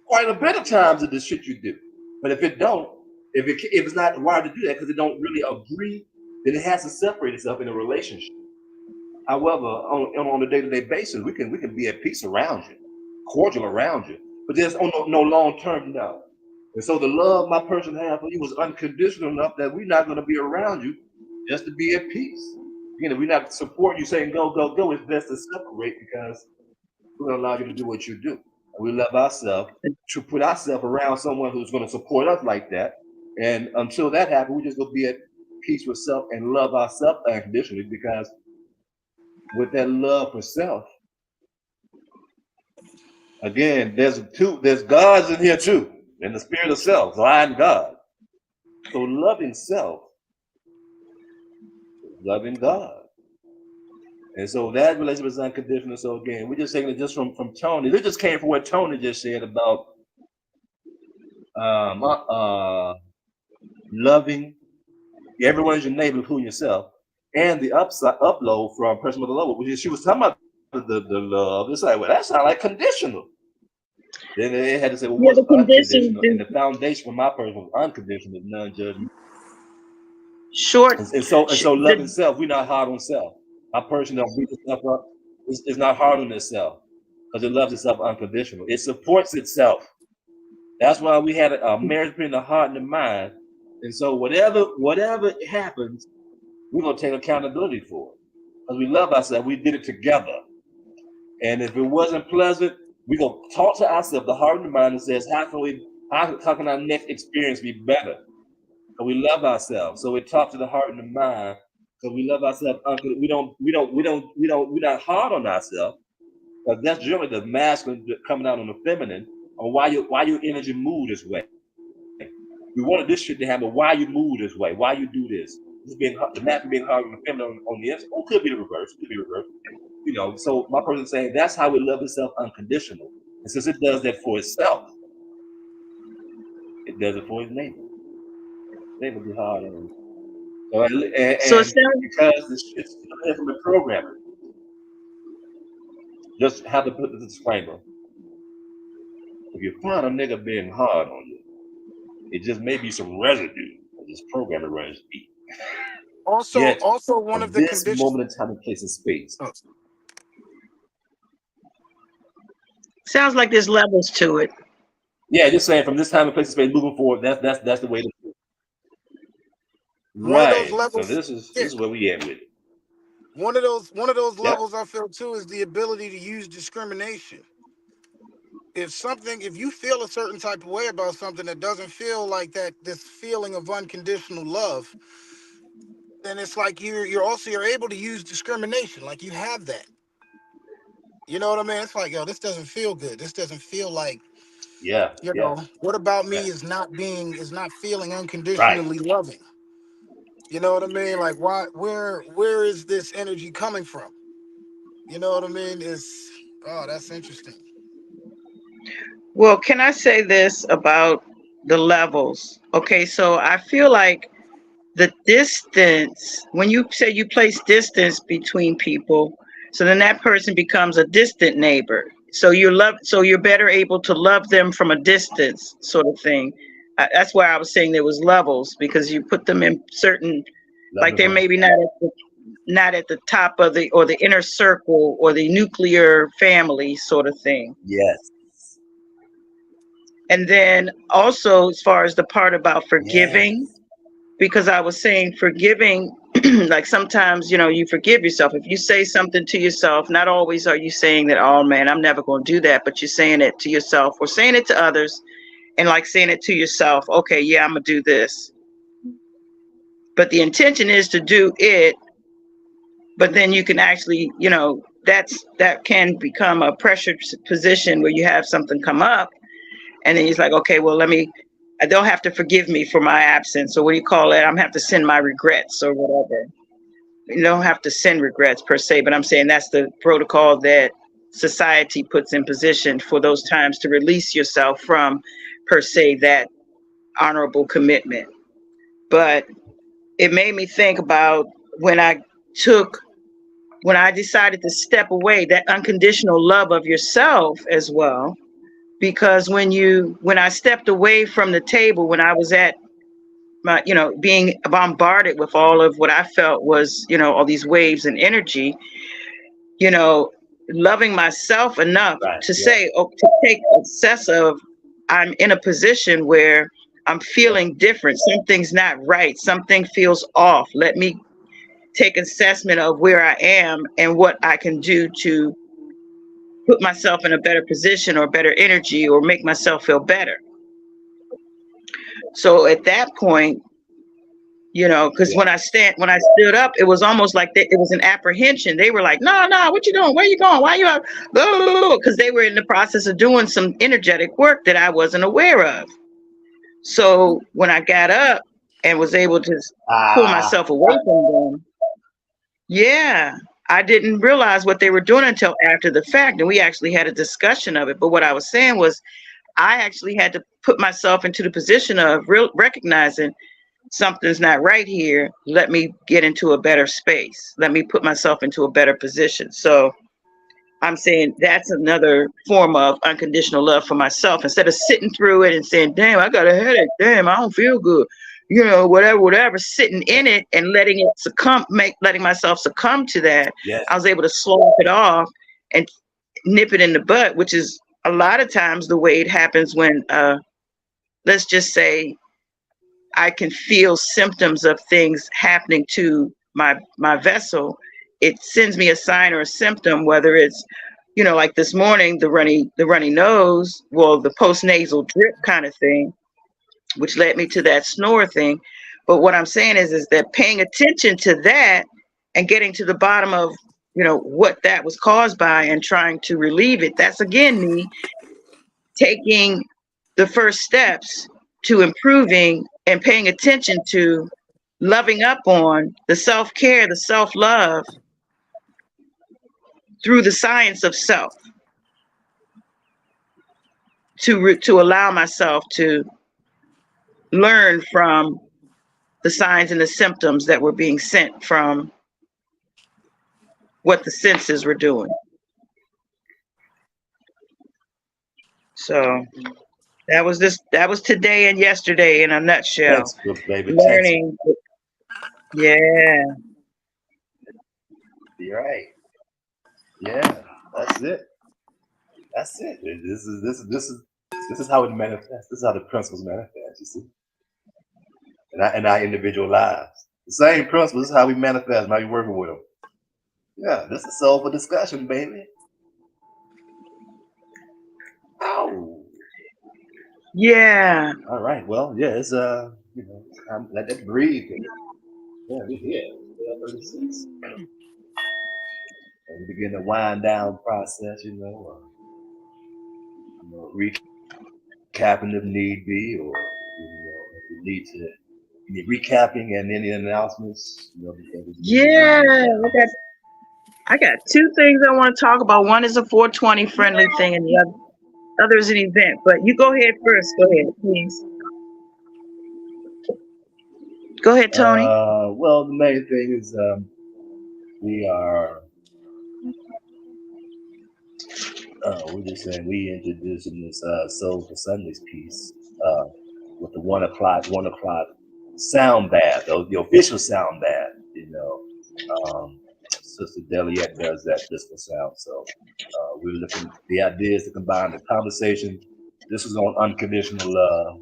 quite a bit of times of the shit you do. But if it don't, if it's not wired to do that because it don't really agree, then it has to separate itself in a relationship. However, on a day-to-day basis, we can be at peace around you, cordial around you, but there's no long term no. And so the love my person had for you was unconditional enough that we're not going to be around you just to be at peace. We're not supporting you saying go go go. It's best to separate because we're going to allow you to do what you do. And we love ourselves to put ourselves around someone who's going to support us like that. And until that happens, we just going to be at peace with self and love ourselves unconditionally because with that love for self, again, there's gods in here too, and the spirit of self, I am God. So loving self is loving God. And so that relationship is unconditional. So again, we're just taking it just from Tony. This just came from what Tony just said about loving everyone is your neighbor, including yourself, and the upload from Person MotherLove, which is she was talking about the love. It's like, well, that sounds like conditional. Then they had to say, well, Yeah, what's the conditions unconditional? And the foundation for my person was unconditional, non-judgment. short. And so loving The, self, we're not hard on self. Our person don't beat itself up. It's not hard on itself because it loves itself unconditional. It supports itself. That's why we had a marriage between the heart and the mind. And so whatever happens, we're gonna take accountability for it because we love ourselves. We did it together. And if it wasn't pleasant, we're gonna talk to ourselves, the heart and the mind, and says, how can our next experience be better? Because we love ourselves. So we talk to the heart and the mind because we love ourselves. We're not hard on ourselves because that's generally the masculine coming out on the feminine on why your energy mood is way. We wanted this shit to happen. Why you move this way? Why you do this? This being the masculine being hard on the feminine on the inside. Or could be the reverse. Could be reverse. So my person saying that's how we love itself unconditional. And since it does that for itself, it does it for its neighbor. Neighbor be hard on him. So so it and sounds. because this shit's from the programmer, just have to put the disclaimer. If you find a nigga being hard on you, it just may be some residue of this programmer runs deep. Also, Yet, also one of from the this conditions. moment in time and place and space, Oh, Sounds like there's levels to it. yeah, just saying from this time and place and space moving forward, that's the way to one of those right. So levels. this is Yeah, this is where we at with it. one of those Yep. levels I feel too is the ability to use discrimination. If you feel a certain type of way about something that doesn't feel like that, this feeling of unconditional love, then it's like you're able to use discrimination. Like you have that. You know what I mean? It's like, yo, this doesn't feel good. This doesn't feel like, Yeah. Yeah. what about Yeah. me is not feeling Right. unconditionally loving. You know what I mean? Like where is this energy coming from? You know what I mean? That's interesting. Well, can I say this about the levels? Okay, so I feel like the distance, when you say you place distance between people, so then that person becomes a distant neighbor. So you're better able to love them from a distance, sort of thing. That's why I was saying there was levels because you put them in certain Like Loving they're her. maybe not at the top of the or the inner circle or the nuclear family sort of thing. Yes. And then also as far as the part about forgiving, Yes. because I was saying forgiving, like sometimes, you forgive yourself. If you say something to yourself, not always are you saying that, oh man, I'm never going to do that, but you're saying it to yourself or saying it to others and like saying it to yourself, okay, yeah, I'm going to do this. But the intention is to do it, but then you can actually, that can become a pressured position where you have something come up and then he's like, okay, well, they'll have to forgive me for my absence. Or what do you call it? I'm gonna have to send my regrets or whatever. You don't have to send regrets per se, but I'm saying that's the protocol that society puts in position for those times to release yourself from per se that honorable commitment. But it made me think about when I took when I decided to step away, that unconditional love of yourself as well. Because when I stepped away from the table, when I was at my, being bombarded with all of what I felt was, all these waves and energy, you know, loving myself enough Right. to Yeah. say, oh, to take assess of, I'm in a position where I'm feeling different. Something's not right. Something feels off. Let me take assessment of where I am and what I can do to put myself in a better position or better energy or make myself feel better. So at that point, because Yeah. when I stood up, it was almost like it was an apprehension. They were like, "No, no, what you doing? Where you going? Why you out?" Because they were in the process of doing some energetic work that I wasn't aware of. So when I got up and was able to pull Ah. myself away from them, yeah, I didn't realize what they were doing until after the fact, and we actually had a discussion of it. But what I was saying was, I actually had to put myself into the position of recognizing something's not right here. Let me get into a better space. Let me put myself into a better position. So I'm saying that's another form of unconditional love for myself. Instead of sitting through it and saying, damn, I got a headache. Damn, I don't feel good. Whatever, sitting in it and letting myself succumb to that. Yes. I was able to slough it off and nip it in the butt, which is a lot of times the way it happens when, let's just say, I can feel symptoms of things happening to my vessel. It sends me a sign or a symptom, whether it's, like this morning, the runny nose, well, the postnasal drip kind of thing, which led me to that snore thing. But what I'm saying is that paying attention to that and getting to the bottom of, what that was caused by and trying to relieve it, that's again me taking the first steps to improving and paying attention to loving up on the self-care, the self-love through the science of self to allow myself to learn from the signs and the symptoms that were being sent from what the senses were doing. So that was today and yesterday in a nutshell. Textbook, baby. Textbook. Learning. Yeah. You're right. Yeah. That's it. That's it. This is how it manifests. This is how the principles manifest. You see, in our individual lives, the same principles. This is how we manifest. How you working with them. Yeah. This is soulful discussion, baby. Oh. Yeah. All right. Well, yeah. It's let that breathe. Yeah, we here. 36. And we begin the wind down process. Recapping if need be, or if we need to any recapping and any announcements. Before we begin to Yeah. wind I down. got I got two things I want to talk about. One is a 420 friendly thing, and the other is an event. But you go ahead first. Go ahead, please. Go ahead, Tony. Well, the main thing is we are. We're just saying we introducing this Soul for Sundays piece with the 1 o'clock sound bath, the official sound bath. Sister Deliette does that disco sound. So we're looking. The idea is to combine the conversation. This was on unconditional love.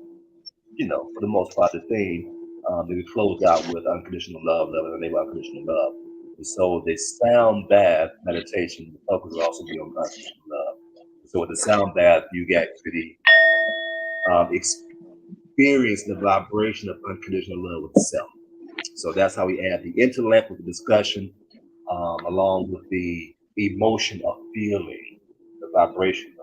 For the most part, the theme that we closed out with unconditional love, love in the name of unconditional love. And so the sound bath meditation, the focus will also be on unconditional love. So with the sound bath, you get pretty experience the vibration of unconditional love with self. So that's how we add the intellect with the discussion, along with the emotion of feeling, the vibration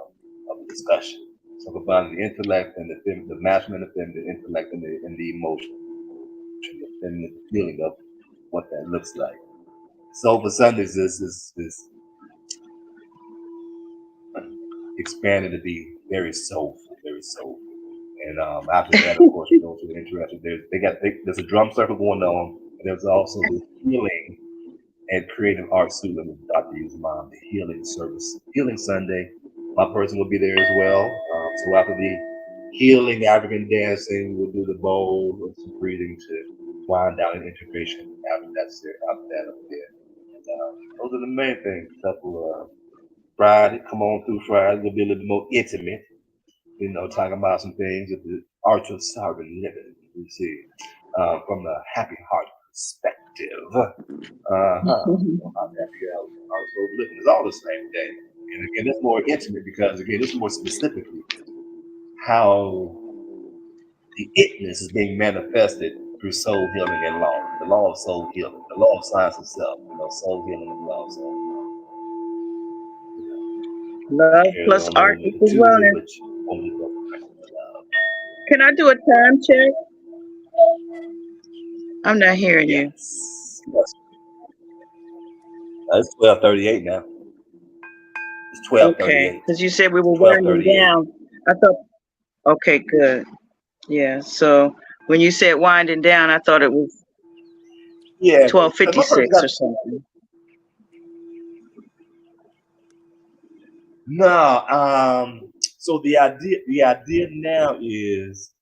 of the discussion. So combine the intellect and the masculine and the feminine, the intellect and the emotion, the feminine, the feeling of what that looks like. So for Sundays, this is expanded to be very soulful, very soulful. And after that, of course, for those who are interested, there's a drum circle going on, and there's also the healing and creative art student with Dr. Uzman, the healing service, Healing Sunday. My person will be there as well. So after the healing African dancing, we'll do the bowl with some breathing to wind down and integration. After that up there. And, those are the main things. Couple Friday, come on through Friday. We'll be a little bit more intimate. Talking about some things of the art of sovereign living. You see, from the happy heart perspective. How happy art of living is all the same thing. And again, it's more intimate because again, it's more specifically how the itness is being manifested through soul healing and law. The law of soul healing, the law of science itself, soul healing and law. So Love shares plus on art only equals Tuesday, wellness. which only goes love. Can I do a time check? I'm not hearing you. Yes. It's 12:38 now. It's Okay, 12:38. because you said we were winding 12:38. down. I thought, okay, good. Yeah, so when you said winding down, I thought it was Yeah, because my person 12:56 got or something. no. So the idea now is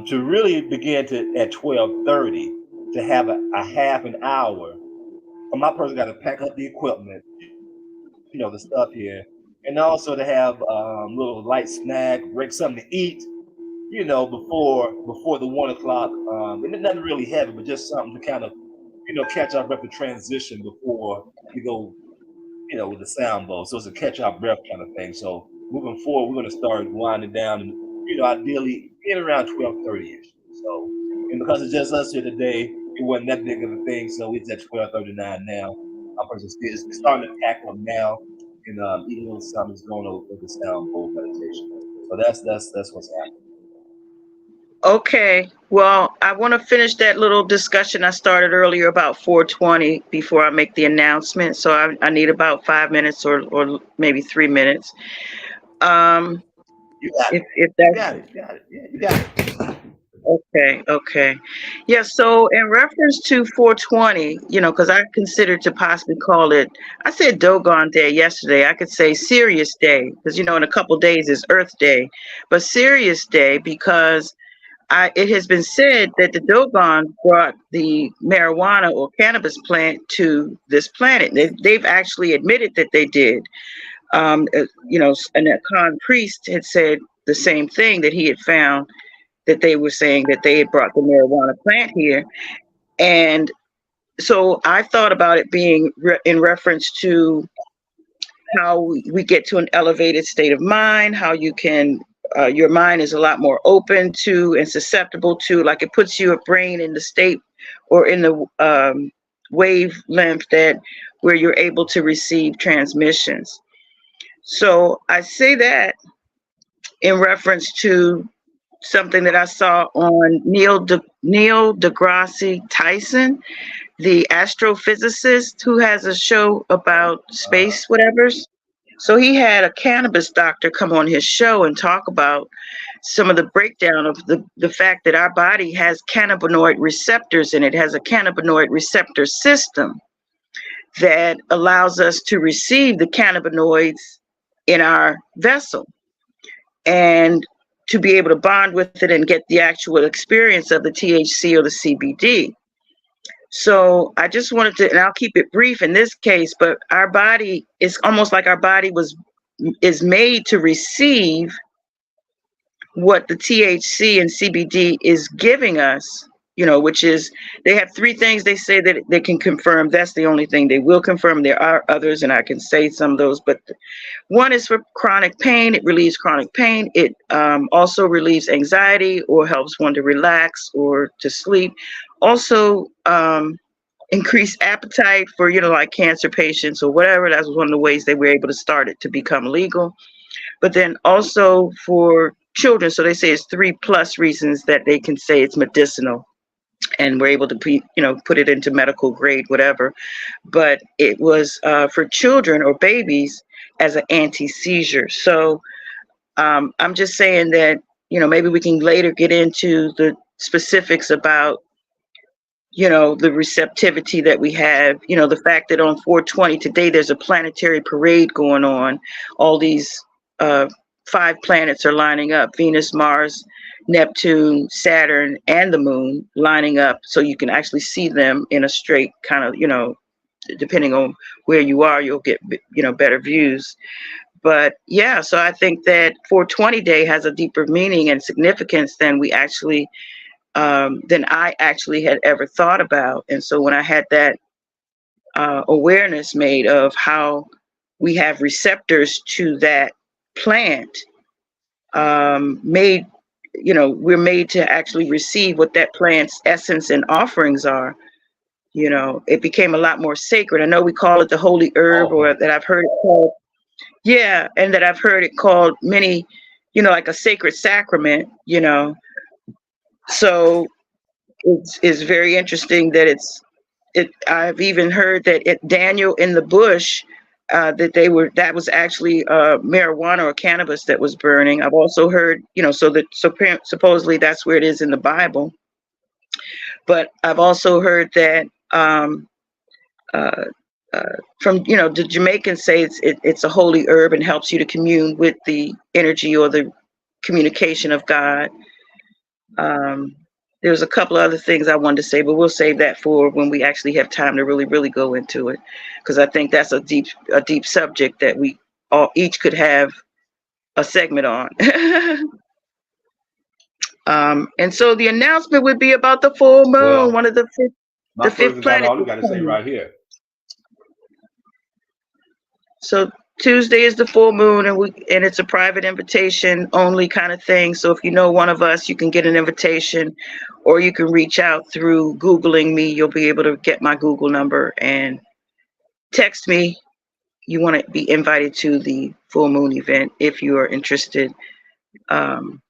to really begin to at 12:30 to have a half an hour. My person got to pack up the equipment, the stuff here, and also to have little light snack, break something to eat, before the 1 o'clock. And nothing really heavy, but just something to kind of, catch our breath to transition before we go, with the sound bowl. So it's a catch our breath kind of thing. So moving forward, we're going to start winding down, and ideally in around 12:30ish. So, and because it's just us here today, it wasn't that big of a thing. So it's at 12:39 now. Our person is starting to tackle them now, and even though something's going on with the sound bowl meditation. So that's what's happening. Okay, well, I want to finish that little discussion I started earlier about 420 before I make the announcement. So I need about 5 minutes or maybe 3 minutes. Um, You got it. if You that's got it. You got it. Yeah, you got it. okay. Yeah, so in reference to 420, because I considered to possibly call it, I said Dogon Day yesterday. I could say Serious Day because, in a couple days is Earth Day, but Serious Day because it has been said that the Dogon brought the marijuana or cannabis plant to this planet. They've actually admitted that they did. And a Khan priest had said the same thing that he had found that they were saying that they had brought the marijuana plant here. And so I thought about it being in reference to how we get to an elevated state of mind, how you can your mind is a lot more open to and susceptible to, like it puts your brain in the state or in the wavelength that where you're able to receive transmissions. So I say that in reference to something that I saw on Neil deGrasse Tyson, the astrophysicist who has a show about space whatevers. So he had a cannabis doctor come on his show and talk about some of the breakdown of the fact that our body has cannabinoid receptors and it has a cannabinoid receptor system that allows us to receive the cannabinoids in our vessel. And to be able to bond with it and get the actual experience of the THC or the CBD. So I just wanted to, and I'll keep it brief in this case, but our body, it's almost like our body is made to receive what the THC and CBD is giving us, which is, they have three things they say that they can confirm. That's the only thing they will confirm. There are others, and I can say some of those, but one is for chronic pain. It relieves chronic pain. It also relieves anxiety or helps one to relax or to sleep. Also, increase appetite for, like cancer patients or whatever. That was one of the ways they were able to start it to become legal. But then also for children, so they say it's 3+ reasons that they can say it's medicinal, and we're able to put it into medical grade, whatever. But it was for children or babies as an anti-seizure. So I'm just saying that, maybe we can later get into the specifics about, the receptivity that we have, the fact that on 420 today, there's a planetary parade going on. All these 5 planets are lining up: Venus, Mars, Neptune, Saturn, and the moon lining up. So you can actually see them in a straight kind of, depending on where you are, you'll get, better views. But yeah, so I think that 420 day has a deeper meaning and significance than I actually had ever thought about. And so when I had that awareness made of how we have receptors to that plant, we're made to actually receive what that plant's essence and offerings are. It became a lot more sacred. I know we call it the holy herb, or that I've heard it called, and that I've heard it called many, like a sacred sacrament, So it's very interesting that I've even heard that Daniel in the bush, that was actually marijuana or cannabis that was burning. I've also heard, supposedly that's where it is in the Bible. But I've also heard that from, the Jamaicans say it's a holy herb and helps you to commune with the energy or the communication of God. There's a couple of other things I wanted to say, but we'll save that for when we actually have time to really, really go into it, because I think that's a deep subject that we each could have a segment on. And so the announcement would be about the full moon, Well, one of the fifth planet. All you got to say right here. So Tuesday is the full moon, and it's a private invitation only kind of thing. So if you know one of us, you can get an invitation, or you can reach out through Googling me. You'll be able to get my Google number and text me. You want to be invited to the full moon event if you are interested, and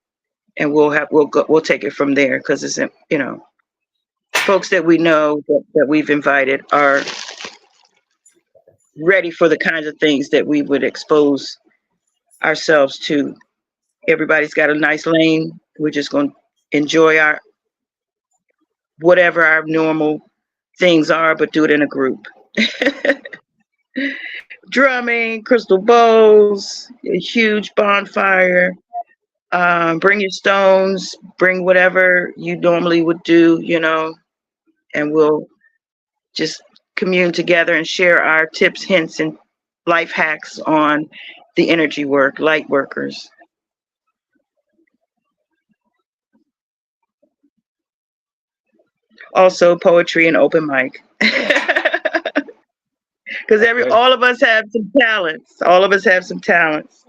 we'll take it from there, because it's, folks that we know that we've invited are ready for the kinds of things that we would expose ourselves to. Everybody's got a nice lane. We're just going to enjoy whatever our normal things are, but do it in a group. Drumming, crystal bowls, a huge bonfire. Bring your stones, bring whatever you normally would do, and we'll just commune together and share our tips, hints, and life hacks on the energy work, light workers. Also poetry and open mic. Because all of us have some talents. All of us have some talents.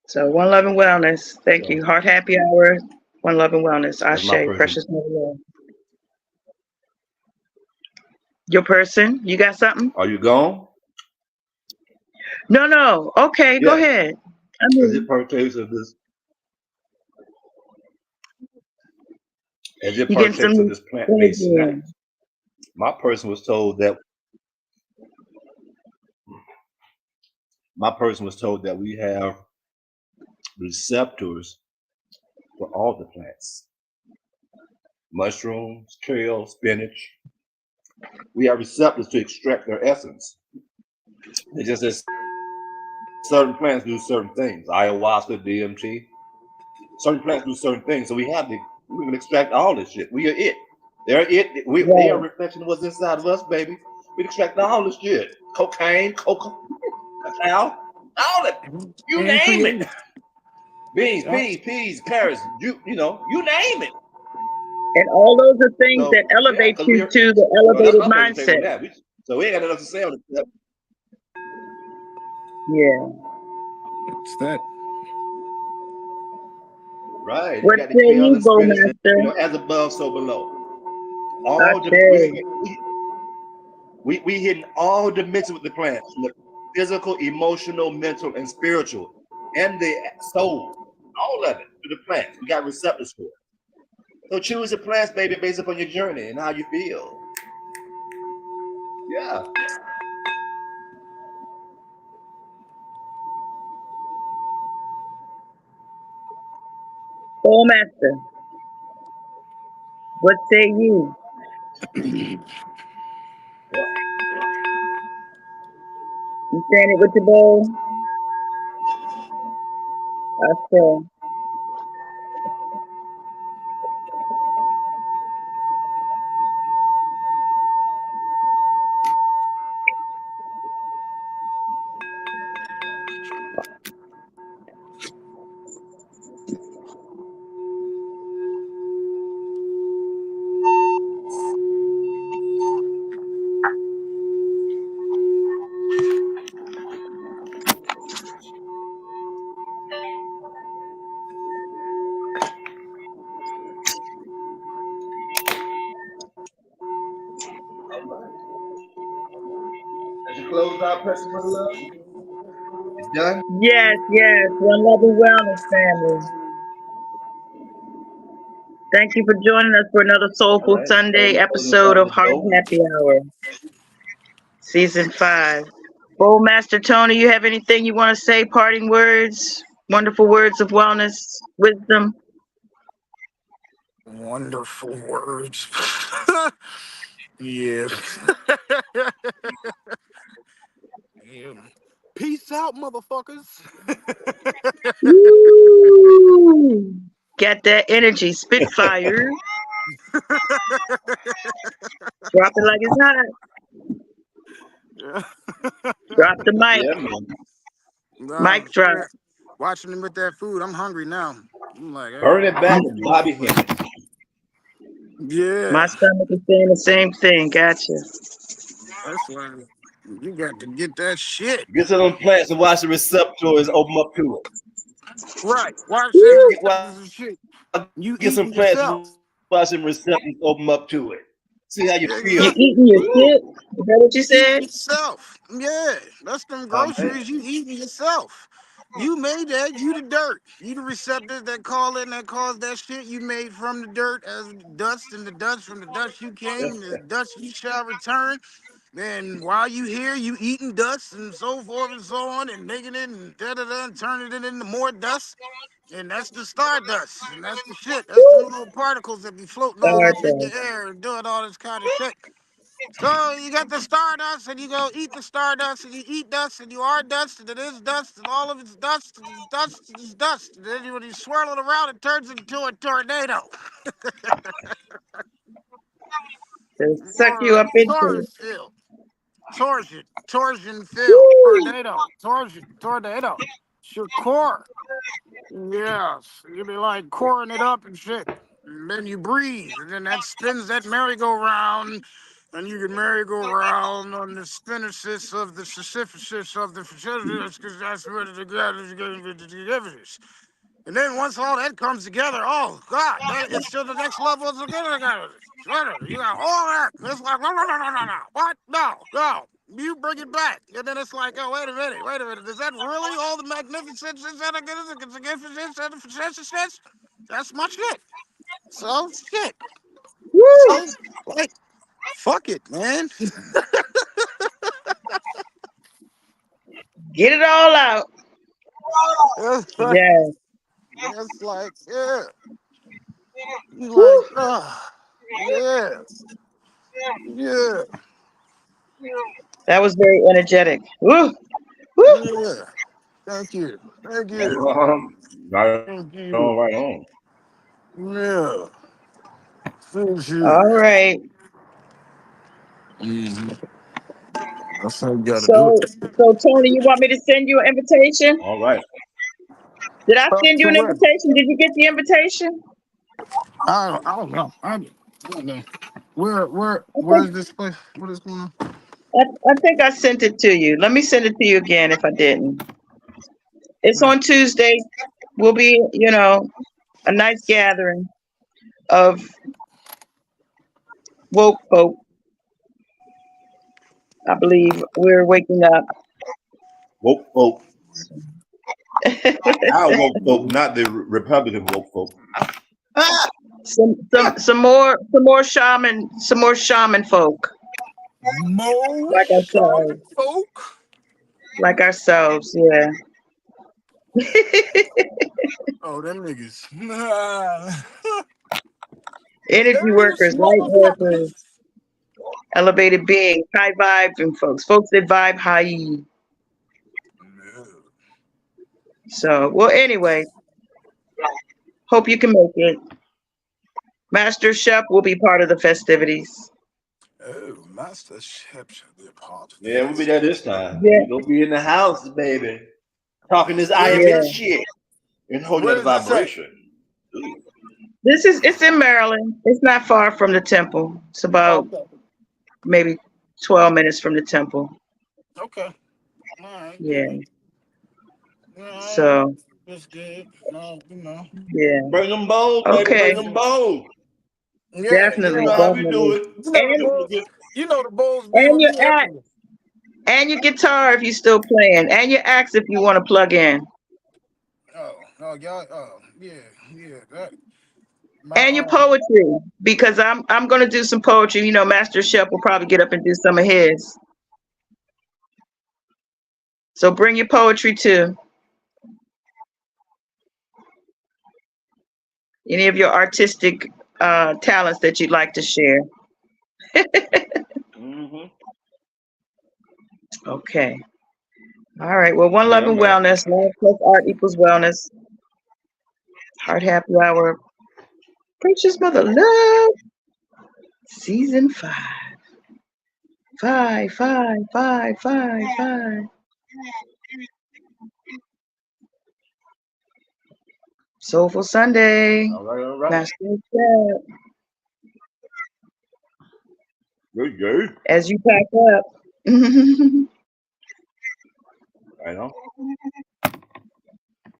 So One Love and Wellness. Thank you. Heart Happy Hour. One Love and Wellness. Ashe. Precious MotherLove. Your person? You got something? Are you gone? No. Okay, yeah. Go ahead. As it partakes of this, plant-based snack, my person was told that we have receptors for all the plants. Mushrooms, kale, spinach. We have receptors to extract their essence. It's just as certain plants do certain things. Ayahuasca, DMT. Certain plants do certain things. So we can extract all this shit. We are it. They're it. They are a Right. reflection of what's inside of us, baby. We extract all this shit. Cocaine, coca, cacao, all it. You And name it. create. Beans, Yeah. peas, carrots. You name it. And all those are things that So yeah, elevate because you we're to the that's elevated my presentation on mindset. that. So we ain't got enough to say on it. Yeah. It's that. Right. You What got to say create all you, the spirits and Bowmaster? as above, so below. I All the say. we hitting all dimensions with the plants. Look, physical, emotional, mental, and spiritual. And the soul. All of it through the plants. We got receptors for it. So choose the plants, baby, based upon your journey and how you feel. Yeah. Bowmaster, what say you? You saying it with your bowl? I say. As you close out, pressing my love. You done? Yes, yes. One love and wellness family. Thank you for joining us for another All Soulful right. Sunday Closing us episode out of with Heart both. Happy Hour, Season 5. Bowmaster Tony, you have anything you want to say? Parting words? Wonderful words of wellness, wisdom? Wonderful words. Yeah. Yeah. Peace out, motherfuckers. Woo! Got that energy, Spitfire. Drop it like it's hot. Yeah. Drop the mic. Yeah, man. No, Mic drop. shit. Watching him with that food, I'm hungry now. I'm like, Burn it back Mm, to Bobby Hemmings. my yeah. stomach is saying the same thing. Gotcha. That's why you got to get that shit. Get some of them plants and watch the receptors open up to it. Right. Watch them Woo! receptors and shit. You Get some eating plants yourself. and watch them receptors open up to it. See how you Yeah, You feel. exactly. eating your Woo! shit? Is that what you Eating said? yourself. Yeah. That's them Man. groceries you eating yourself. You made that. You the dirt. You the receptors that call in that cause that shit you made from the dirt as dust, and the dust from the dust you came, and the dust you shall return. Then while you here, you eating dust and so forth and so on, and making it and da da da, and turning it into more dust. And that's the stardust, and that's the shit. That's the little particles that be floating all up in the Stardust. air and doing all this kind of shit. So you got the stardust, and you go eat the stardust, and you eat dust, and you are dust, and it is dust, and all of it's dust, and it's dust, and it's dust. And then when you swirl it around, it turns into a tornado To suck you or a up into torus field. Torsion field, tornado, tornado. It's your core. Yes, you be like coring it up and shit. And then you breathe, and then that spins that merry-go-round, and you can merry-go-round on the spinnersis of the sisyphuses of the because that's where the and then once all that comes together, oh God, it's to the next level. It's together. You got all that. It's like no. What? No, no. You bring it back, and then it's like, oh wait a minute. Is that really all the magnificence that I get? That's my shit. So shit. woo! So like, fuck it, man. Get it all out. Yeah. It's like, yeah. You like, Woo! yeah, yeah, That was very energetic. Woo! Woo! yeah. Thank you. Thank Right you. Thank on, right you. on. Yeah. Finish you. All right. Mhm. That's how you gotta do it. So Tony, you want me to send you an invitation? All right. Did I send you To an where? invitation? Did you get the invitation? I don't know. I don't know. I Where think is this place? What is going on? I think I sent it to you. Let me send it to you again if I didn't. It's Nah. on Tuesday. Will be, a nice gathering of woke folk. I believe we're waking up. Woke folk. Our woke folk, not the Republican woke folk. Ah! Some more shaman folk Mo like Shaman ourselves, folk. like ourselves. Yeah. Oh, them niggas. Nah. Energy Those workers, light motherfuckers. workers, elevated beings, high vibing folks that vibe high. No. So, well, anyway, hope you can make it. Master Chef will be part of the festivities. Oh, Master Chef shall be a part of Yeah, we'll be this. there this time. Yeah, We gonna be in the house, baby. Talking this Where IMF yeah. shit and holding where that is this at? vibration. Ooh. It's in Maryland. It's not far from the temple. It's about Okay. maybe 12 minutes from the temple. Okay. All right, Yeah. good. All right. So, That's good. No, you know. yeah. Bring them bowls, baby. Okay. Bring them bowls. Yeah, You Definitely, know how we do definitely. it. you know the And bulls. You know the bulls be and with your me axe everywhere. and your guitar if you're still playing. And your axe if you want to plug in. Oh, no, y'all. Oh, yeah, yeah. That my And your poetry. Because I'm gonna do some poetry. Master Chef will probably get up and do some of his. So bring your poetry too. Any of your artistic talents that you'd like to share. Mm-hmm. Okay. All right. Well, one love Yeah, and man. wellness. Love plus art equals wellness. Heart happy hour. Preacher's mother love. Season 5. 5, 5, 5, 5, 5. Soulful Sunday. All right, all right. Master Chef. Good, good. As you pack up. Right on.